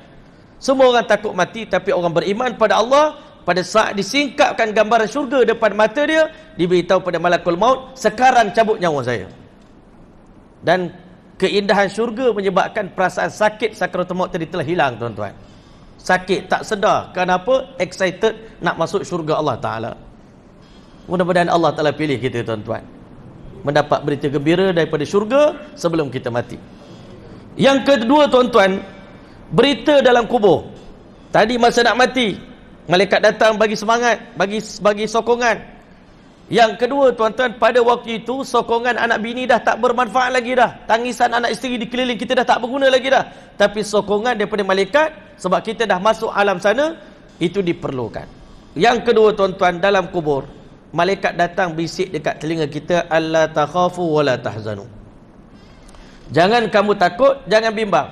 semua orang takut mati, tapi orang beriman pada Allah, pada saat disingkapkan gambaran syurga depan mata dia, diberitahu pada malakul maut, sekarang cabut nyawa saya. Dan keindahan syurga menyebabkan perasaan sakit sakaratul maut tadi telah hilang, tuan-tuan. Sakit, tak sedar. Kenapa? Excited nak masuk syurga Allah Ta'ala. Mudah-mudahan Allah Ta'ala pilih kita, tuan-tuan, mendapat berita gembira daripada syurga sebelum kita mati. Yang kedua, tuan-tuan, berita dalam kubur. Tadi masa nak mati, malaikat datang bagi semangat, bagi sokongan. Yang kedua, tuan-tuan, pada waktu itu sokongan anak bini dah tak bermanfaat lagi dah. Tangisan anak isteri di keliling kita dah tak berguna lagi dah. Tapi sokongan daripada malaikat sebab kita dah masuk alam sana, itu diperlukan. Yang kedua tuan-tuan, dalam kubur malaikat datang bisik dekat telinga kita, alla takhafu wala tahzanu. Jangan kamu takut, jangan bimbang.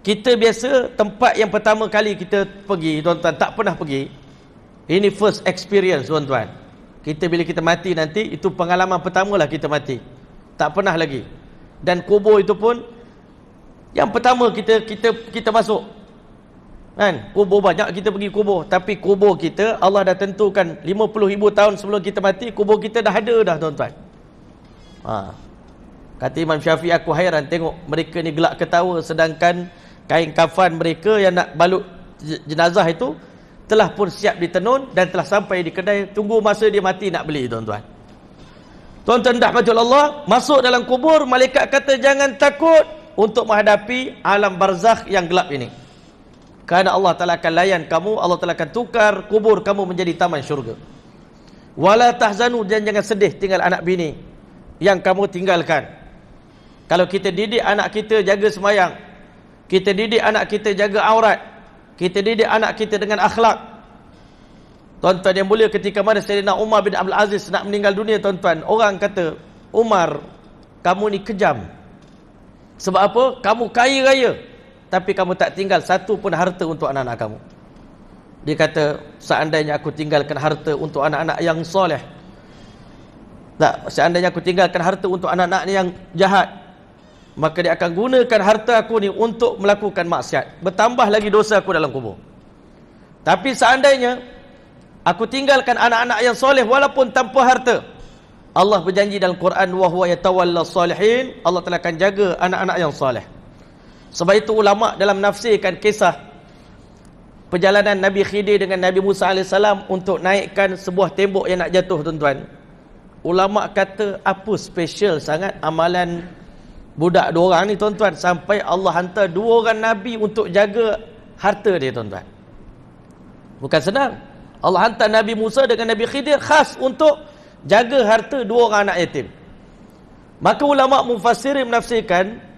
Kita biasa tempat yang pertama kali kita pergi tuan-tuan, tak pernah pergi. Ini first experience tuan-tuan. Kita bila kita mati nanti, itu pengalaman pertamalah kita mati. Tak pernah lagi. Dan kubur itu pun yang pertama kita masuk. Kan? Kubur banyak kita pergi kubur, tapi kubur kita Allah dah tentukan 50,000 tahun sebelum kita mati, kubur kita dah ada dah tuan-tuan. Kata Imam Syafi'i, aku hairan tengok mereka ni gelak ketawa, sedangkan kain kafan mereka yang nak balut jenazah itu telah pun siap ditenun dan telah sampai di kedai, tunggu masa dia mati nak beli tuan-tuan. Tuan-tuan rahmatul Allah, masuk dalam kubur, malaikat kata jangan takut untuk menghadapi alam barzakh yang gelap ini. Kerana Allah Ta'ala akan layan kamu, Allah Ta'ala akan tukar kubur kamu menjadi taman syurga. Wala tahzanu, dan jangan sedih tinggal anak bini yang kamu tinggalkan. Kalau kita didik anak kita jaga semayang, kita didik anak kita jaga aurat, kita didik anak kita dengan akhlak. Tuan-tuan yang mulia, ketika mana Sayyidina Umar bin Abdul Aziz nak meninggal dunia tuan-tuan, orang kata, Umar, kamu ni kejam. Sebab apa? Kamu kaya raya, tapi kamu tak tinggal satu pun harta untuk anak-anak kamu. Dia kata, seandainya aku tinggalkan harta untuk anak-anak yang soleh, tak, seandainya aku tinggalkan harta untuk anak-anak yang jahat, maka dia akan gunakan harta aku ni untuk melakukan maksiat, bertambah lagi dosa aku dalam kubur. Tapi seandainya aku tinggalkan anak-anak yang soleh walaupun tanpa harta, Allah berjanji dalam Quran, wa huwa yatawalla salihin, Allah telah akan jaga anak-anak yang soleh. Sebab itu ulama dalam menafsirkan kisah perjalanan Nabi Khidir dengan Nabi Musa AS untuk naikkan sebuah tembok yang nak jatuh tuan-tuan, ulama kata apa special sangat amalan budak dua orang ni tuan-tuan, sampai Allah hantar dua orang Nabi untuk jaga harta dia tuan-tuan. Bukan senang. Allah hantar Nabi Musa dengan Nabi Khidir khas untuk jaga harta dua orang anak yatim. Maka ulama mufassirin menafsirkan,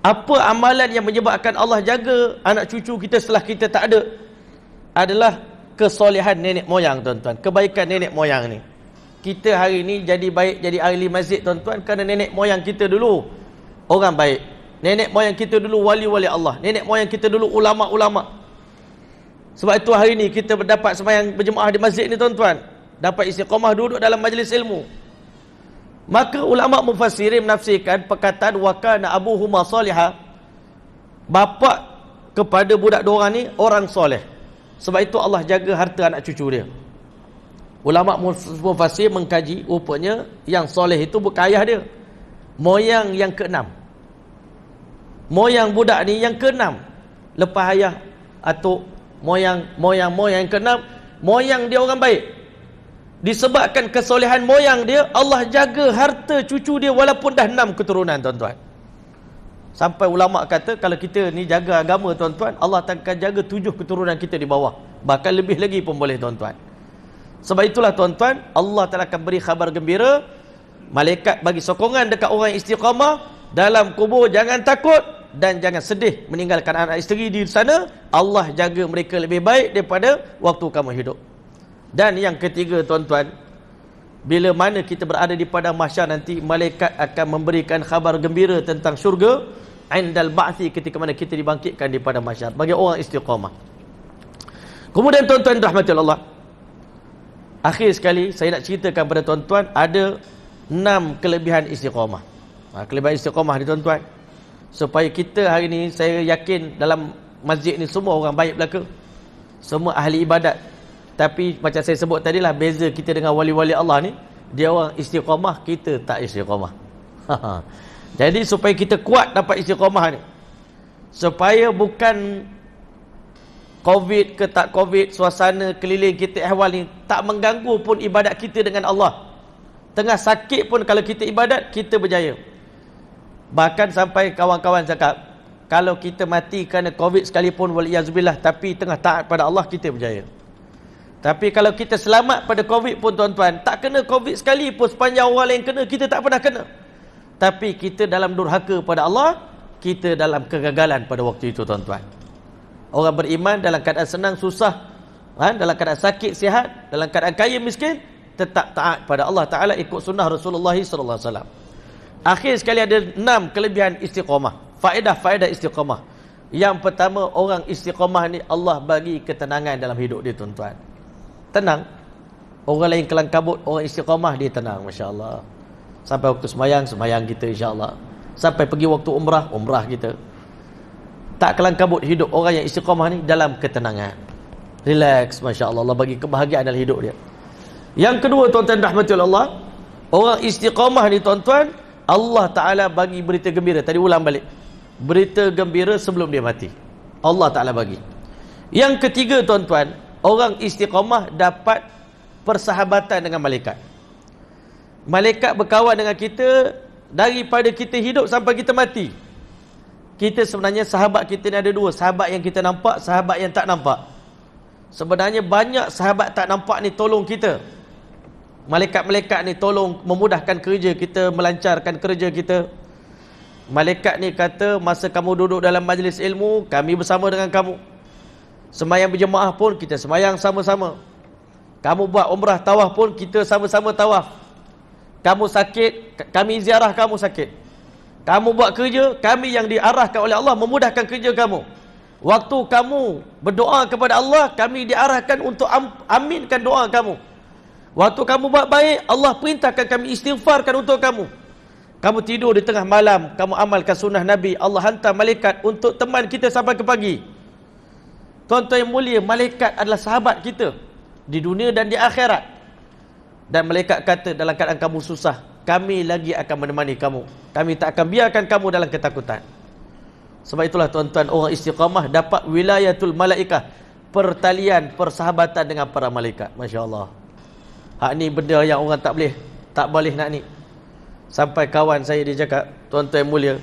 apa amalan yang menyebabkan Allah jaga anak cucu kita setelah kita tak ada, adalah kesolehan nenek moyang tuan-tuan, kebaikan nenek moyang ni. Kita hari ni jadi baik, jadi ahli masjid tuan-tuan, kerana nenek moyang kita dulu orang baik. Nenek moyang kita dulu wali-wali Allah. Nenek moyang kita dulu ulama-ulama. Sebab itu hari ni kita berdapat sembahyang berjemaah di masjid ni tuan-tuan, dapat istiqamah duduk dalam majlis ilmu. Maka ulama mufassirin menafsirkan perkataan wa kana abuhuma salihah, bapa kepada budak dua orang ni orang soleh. Sebab itu Allah jaga harta anak cucu dia. Ulama mufassir mengkaji, rupanya yang soleh itu bukan ayah dia, moyang yang keenam. Moyang budak ni yang keenam lepas ayah, atuk, moyang yang keenam, moyang dia orang baik. Disebabkan kesolehan moyang dia, Allah jaga harta cucu dia walaupun dah 6 keturunan tuan-tuan. Sampai ulama kata, kalau kita ni jaga agama tuan-tuan, Allah akan jaga 7 keturunan kita di bawah, bahkan lebih lagi pun boleh tuan-tuan. Sebab itulah tuan-tuan, Allah Ta'ala akan beri khabar gembira, malaikat bagi sokongan dekat orang istiqamah dalam kubur, jangan takut dan jangan sedih meninggalkan anak isteri di sana, Allah jaga mereka lebih baik daripada waktu kamu hidup. Dan yang ketiga tuan-tuan, bila mana kita berada di padang mahsyar nanti, malaikat akan memberikan khabar gembira tentang syurga indal ba'thi, ketika mana kita dibangkitkan di padang mahsyar bagi orang istiqamah. Kemudian tuan-tuan rahmatul Allah, akhir sekali saya nak ceritakan pada tuan-tuan ada 6 kelebihan istiqamah. Kelebihan istiqamah ni tuan-tuan, supaya kita hari ni, saya yakin dalam masjid ni semua orang baik belaka, semua ahli ibadat. Tapi macam saya sebut tadi lah, beza kita dengan wali-wali Allah ni, dia orang istiqamah, kita tak istiqamah. Jadi supaya kita kuat dapat istiqamah ni, supaya bukan Covid ke tak Covid, suasana keliling kita, ehwal ni tak mengganggu pun ibadat kita dengan Allah. Tengah sakit pun kalau kita ibadat, kita berjaya. Bahkan sampai kawan-kawan cakap, kalau kita mati kerana Covid sekalipun, waliyazubillah, tapi tengah taat pada Allah, kita berjaya. Tapi kalau kita selamat pada Covid pun tuan-tuan, tak kena Covid sekali pun, sepanjang orang lain kena, kita tak pernah kena. Tapi kita dalam durhaka pada Allah, kita dalam kegagalan pada waktu itu tuan-tuan. Orang beriman dalam keadaan senang, susah, dalam keadaan sakit, sihat, dalam keadaan kaya, miskin, tetap taat pada Allah Ta'ala, ikut sunnah Rasulullah SAW. Akhir sekali ada 6 kelebihan istiqamah. Faedah-faedah istiqamah. Yang pertama, orang istiqamah ni Allah bagi ketenangan dalam hidup dia, tuan-tuan. Tenang. Orang lain kelang kabut, orang istiqamah dia tenang, Masya Allah. Sampai waktu semayang, semayang kita, insya-Allah. Sampai pergi waktu umrah, umrah kita. Tak kelang kabut hidup orang yang istiqamah ni dalam ketenangan. Relax, Masya Allah. Allah bagi kebahagiaan dalam hidup dia. Yang kedua, tuan-tuan rahmati Allah, orang istiqamah ni, tuan-tuan, Allah Ta'ala bagi berita gembira. Tadi ulang balik, berita gembira sebelum dia mati, Allah Ta'ala bagi. Yang ketiga, tuan-tuan, orang istiqamah dapat persahabatan dengan malaikat. Malaikat berkawan dengan kita daripada kita hidup sampai kita mati. Kita sebenarnya sahabat kita ni ada dua, sahabat yang kita nampak, sahabat yang tak nampak. Sebenarnya banyak sahabat tak nampak ni tolong kita. Malaikat-malaikat ni tolong memudahkan kerja kita, melancarkan kerja kita. Malaikat ni kata, masa kamu duduk dalam majlis ilmu, kami bersama dengan kamu. Semayang berjemaah pun, kita semayang sama-sama. Kamu buat umrah tawaf pun, kita sama-sama tawaf. Kamu sakit, kami ziarah kamu sakit. Kamu buat kerja, kami yang diarahkan oleh Allah memudahkan kerja kamu. Waktu kamu berdoa kepada Allah, kami diarahkan untuk aminkan doa kamu. Waktu kamu buat baik, Allah perintahkan kami istighfarkan untuk kamu. Kamu tidur di tengah malam, kamu amalkan sunnah Nabi, Allah hantar malaikat untuk teman kita sampai ke pagi. Tuan-tuan yang mulia, malaikat adalah sahabat kita di dunia dan di akhirat. Dan malaikat kata, dalam keadaan kamu susah, kami lagi akan menemani kamu. Kami tak akan biarkan kamu dalam ketakutan. Sebab itulah, tuan-tuan, orang istiqamah dapat wilayatul malaikah, pertalian, persahabatan dengan para malaikat. Masya Allah. Hak ni benda yang orang tak boleh nak ni. Sampai kawan saya dia cakap, tuan-tuan yang mulia,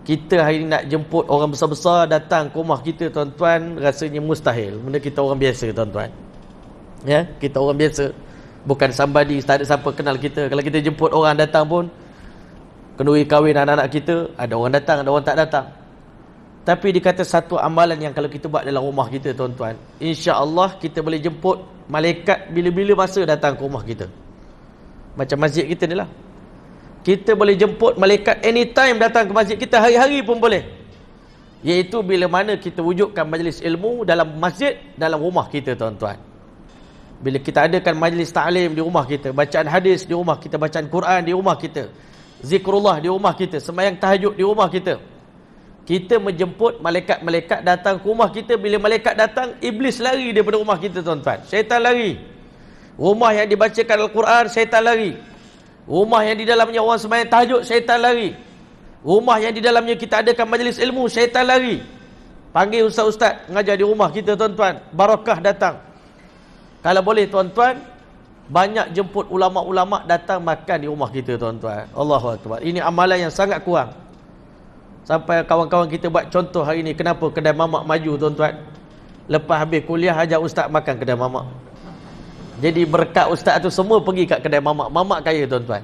kita hari ni nak jemput orang besar-besar datang ke rumah kita, tuan-tuan, rasanya mustahil. Benda kita orang biasa, tuan-tuan. Ya, kita orang biasa. Bukan somebody, tak ada siapa kenal kita. Kalau kita jemput orang datang pun, kenduri kahwin anak-anak kita, ada orang datang, ada orang tak datang. Tapi dikata satu amalan yang kalau kita buat dalam rumah kita, tuan-tuan, insya-Allah kita boleh jemput malaikat bila-bila masa datang ke rumah kita. Macam masjid kita ni lah. Kita boleh jemput malaikat anytime datang ke masjid kita, hari-hari pun boleh. Iaitu bila mana kita wujudkan majlis ilmu dalam masjid, dalam rumah kita, tuan-tuan. Bila kita adakan majlis ta'lim di rumah kita, bacaan hadis di rumah kita, bacaan Quran di rumah kita, zikrullah di rumah kita, sembahyang tahajud di rumah kita, kita menjemput malaikat-malaikat datang ke rumah kita. Bila malaikat datang, iblis lari daripada rumah kita, tuan-tuan. Syaitan lari. Rumah yang dibacakan Al-Quran, syaitan lari. Rumah yang di dalamnya orang sembahyang tahajud, syaitan lari. Rumah yang di dalamnya kita adakan majlis ilmu, syaitan lari. Panggil ustaz-ustaz mengajar di rumah kita, tuan-tuan. Barakah datang. Kalau boleh, tuan-tuan, banyak jemput ulama-ulama datang makan di rumah kita, tuan-tuan. Allahu Akbar. Ini amalan yang sangat kurang. Sampai kawan-kawan kita buat contoh hari ni, kenapa kedai mamak maju, tuan-tuan? Lepas habis kuliah, ajak ustaz makan kedai mamak. Jadi berkat ustaz tu semua pergi kat kedai mamak. Mamak kaya, tuan-tuan.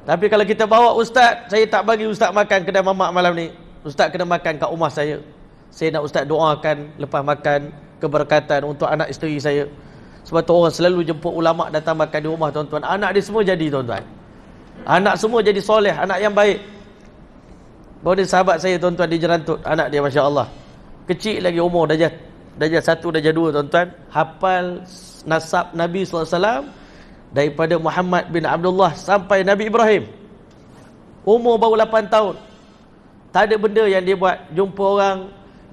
Tapi kalau kita bawa ustaz, saya tak bagi ustaz makan kedai mamak malam ni. Ustaz kena makan kat rumah saya. Saya nak ustaz doakan lepas makan keberkatan untuk anak isteri saya. Sebab tu orang selalu jemput ulama datang makan di rumah, tuan-tuan. Anak dia semua jadi, tuan-tuan. Anak semua jadi soleh, anak yang baik. Baru dia sahabat saya, tuan-tuan, di Jerantut. Anak dia, Masya Allah, kecil lagi umur, darjah 1, darjah 2, tuan-tuan. Hafal nasab Nabi SAW daripada Muhammad bin Abdullah sampai Nabi Ibrahim. Umur baru 8 tahun. Tak ada benda yang dia buat. Jumpa orang,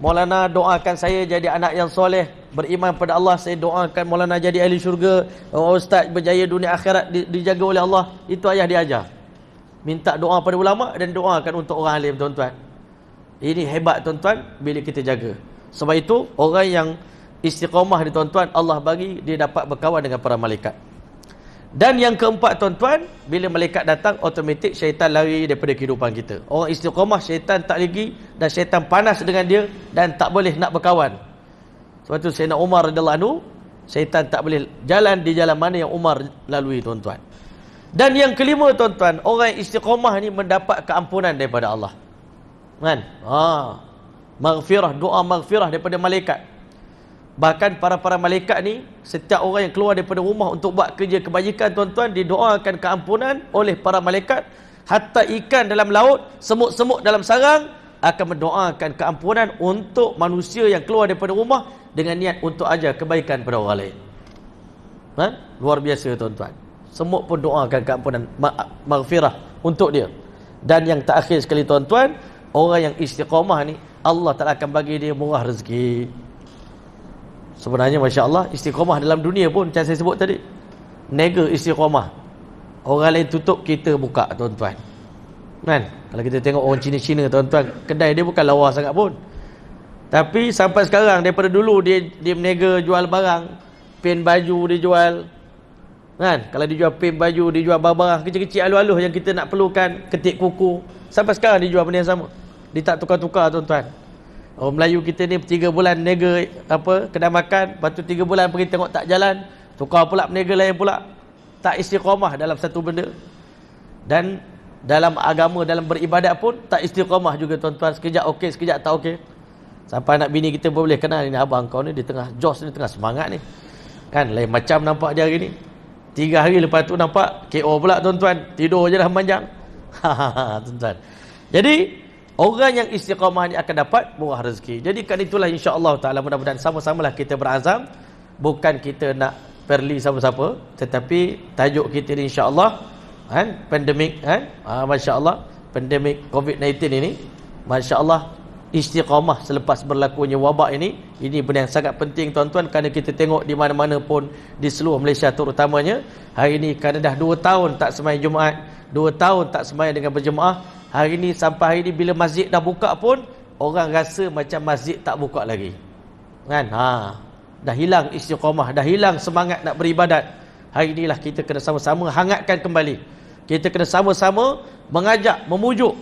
Maulana doakan saya jadi anak yang soleh, beriman pada Allah. Saya doakan Maulana jadi ahli syurga, ustaz berjaya dunia akhirat, dijaga oleh Allah. Itu ayah dia ajar. Minta doa pada ulama dan doakan untuk orang alim, tuan-tuan. Ini hebat, tuan-tuan, bila kita jaga. Sebab itu orang yang istiqamah ni, tuan-tuan, Allah bagi dia dapat berkawan dengan para malaikat. Dan yang keempat, tuan-tuan, bila malaikat datang, automatik syaitan lari daripada kehidupan kita. Orang istiqamah, syaitan tak lagi, dan syaitan panas dengan dia dan tak boleh nak berkawan. Sebab tu Sayyidina Umar radhiyallahu anhu, syaitan tak boleh jalan di jalan mana yang Umar lalui, tuan-tuan. Dan yang kelima, tuan-tuan, orang yang istiqamah ni mendapat keampunan daripada Allah. Kan? maghfirah, doa maghfirah daripada malaikat. Bahkan para malaikat ni, setiap orang yang keluar daripada rumah untuk buat kerja kebajikan, tuan-tuan, didoakan keampunan oleh para malaikat. Hatta ikan dalam laut, semut-semut dalam sarang akan mendoakan keampunan untuk manusia yang keluar daripada rumah dengan niat untuk ajar kebaikan pada orang lain. Luar biasa, tuan-tuan. Semut pun doakan keampunan, maghfirah untuk dia. Dan yang terakhir sekali, tuan-tuan, orang yang istiqamah ni, Allah Ta'ala akan bagi dia murah rezeki. Sebenarnya Masya Allah, istiqamah dalam dunia pun macam saya sebut tadi, nega istiqamah. Orang lain tutup, kita buka, tuan-tuan. Kan? Kalau kita tengok orang Cina-Cina, tuan-tuan, kedai dia bukan lawa sangat pun. Tapi sampai sekarang, daripada dulu dia menega jual barang, pen baju dia jual. Kan? Kalau dia jual pen baju, dia jual barang kecil-kecil aluh-aluh yang kita nak perlukan, ketik kuku. Sampai sekarang dia jual benda yang sama. Dia tak tukar-tukar, tuan-tuan. Orang Melayu kita ni 3 bulan nega kedai makan, lepas tu 3 bulan pergi tengok tak jalan, tukar pula berniaga lain pula. Tak istiqamah dalam satu benda. Dan dalam agama, dalam beribadat pun tak istiqamah juga, tuan-tuan. Sekejap okey, sekejap tak okey. Sampai anak bini kita boleh kenal, ini abang kau ni, dia tengah jos ni, tengah semangat ni. Kan, lain macam nampak dia hari ni. 3 hari lepas tu nampak KO pula, tuan-tuan. Tidur je dah panjang. Tuan-tuan. Jadi orang yang istiqamah ni akan dapat murah rezeki. Jadi kan itulah insya-Allah taala, mudah-mudahan sama-samalah kita berazam, bukan kita nak perli siapa-siapa, tetapi tajuk kita ni insya-Allah pandemik masya-Allah, pandemik COVID-19 ini, masya-Allah, istiqamah selepas berlakunya wabak ini benda yang sangat penting, tuan-tuan, kerana kita tengok di mana-mana pun di seluruh Malaysia terutamanya hari ini, kerana dah 2 tahun tak sembahyang Jumaat, 2 tahun tak sembahyang dengan berjemaah. Hari ni sampai hari ni bila masjid dah buka pun orang rasa macam masjid tak buka lagi. Kan? Dah hilang istiqamah, dah hilang semangat nak beribadat. Hari inilah kita kena sama-sama hangatkan kembali. Kita kena sama-sama mengajak, memujuk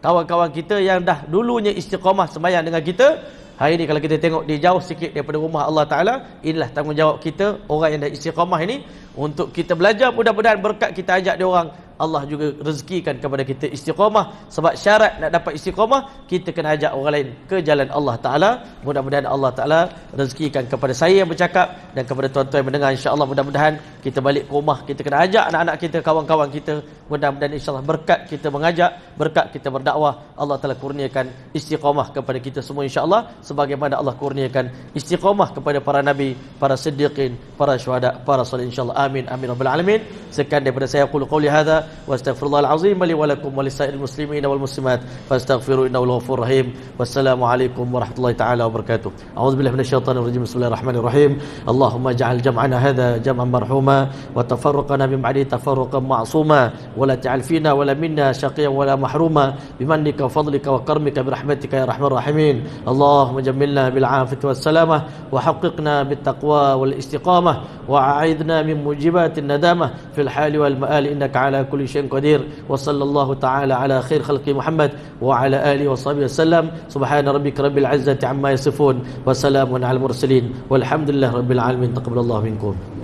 kawan-kawan kita yang dah dulunya istiqamah sembahyang dengan kita. Hari ini kalau kita tengok dia jauh sikit daripada rumah Allah Ta'ala, inilah tanggungjawab kita, orang yang dah istiqamah ini, untuk kita belajar. Mudah-mudahan berkat kita ajak dia orang, Allah juga rezekikan kepada kita istiqamah. Sebab syarat nak dapat istiqamah, kita kena ajak orang lain ke jalan Allah Ta'ala. Mudah-mudahan Allah Ta'ala rezekikan kepada saya yang bercakap dan kepada tuan-tuan yang mendengar. InsyaAllah mudah-mudahan kita balik ke rumah, kita kena ajak anak-anak kita, kawan-kawan kita. Mudah-mudahan insyaAllah berkat kita mengajak, berkat kita berdakwah, Allah Ta'ala kurniakan istiqamah kepada kita semua insyaAllah, sebagaimana Allah kurniakan istiqamah kepada para nabi, para siddiqin, para syuhada, para salih insyaAllah. Amin, amin, rabbil alamin. Sekian daripada saya, aqulu qawli hadha wa astaghfirullahal azim li wa lakum wa lisairil muslimin wal muslimat fastaghfiru innahu ghafurur rahim. Wassalamualaikum warahmatullahi taala wabarakatuh. A'udzubillahi minasyaitonir rajim. Bismillahirrahmanirrahim. Allahumma ja'al jam'ana hadha jam'an marhuma wa tafarraqana min ba'di tafarruqan ma'suma wa la ta'al fina wa la minna syaqiyan wa la mahruma bimannika wa fadlika wa karamika bi rahmatika ya arhamar rahimin. Allahumma jammilna bil 'afiyati was salamah wa haqqiqna bit taqwa wal istiqamah wa a'idna min mujibatin nadamah fil hali wal ma'ali innaka ala kulli syai'in qadir. Wa sallallahu ta'ala ala khair khalqi Muhammad wa ala alihi wa sahbihi wasallam. Subhana rabbika rabbil izzati amma yasifun wa salamun alal mursalin walhamdulillahi rabbil alamin. Taqabbalallahu minkum.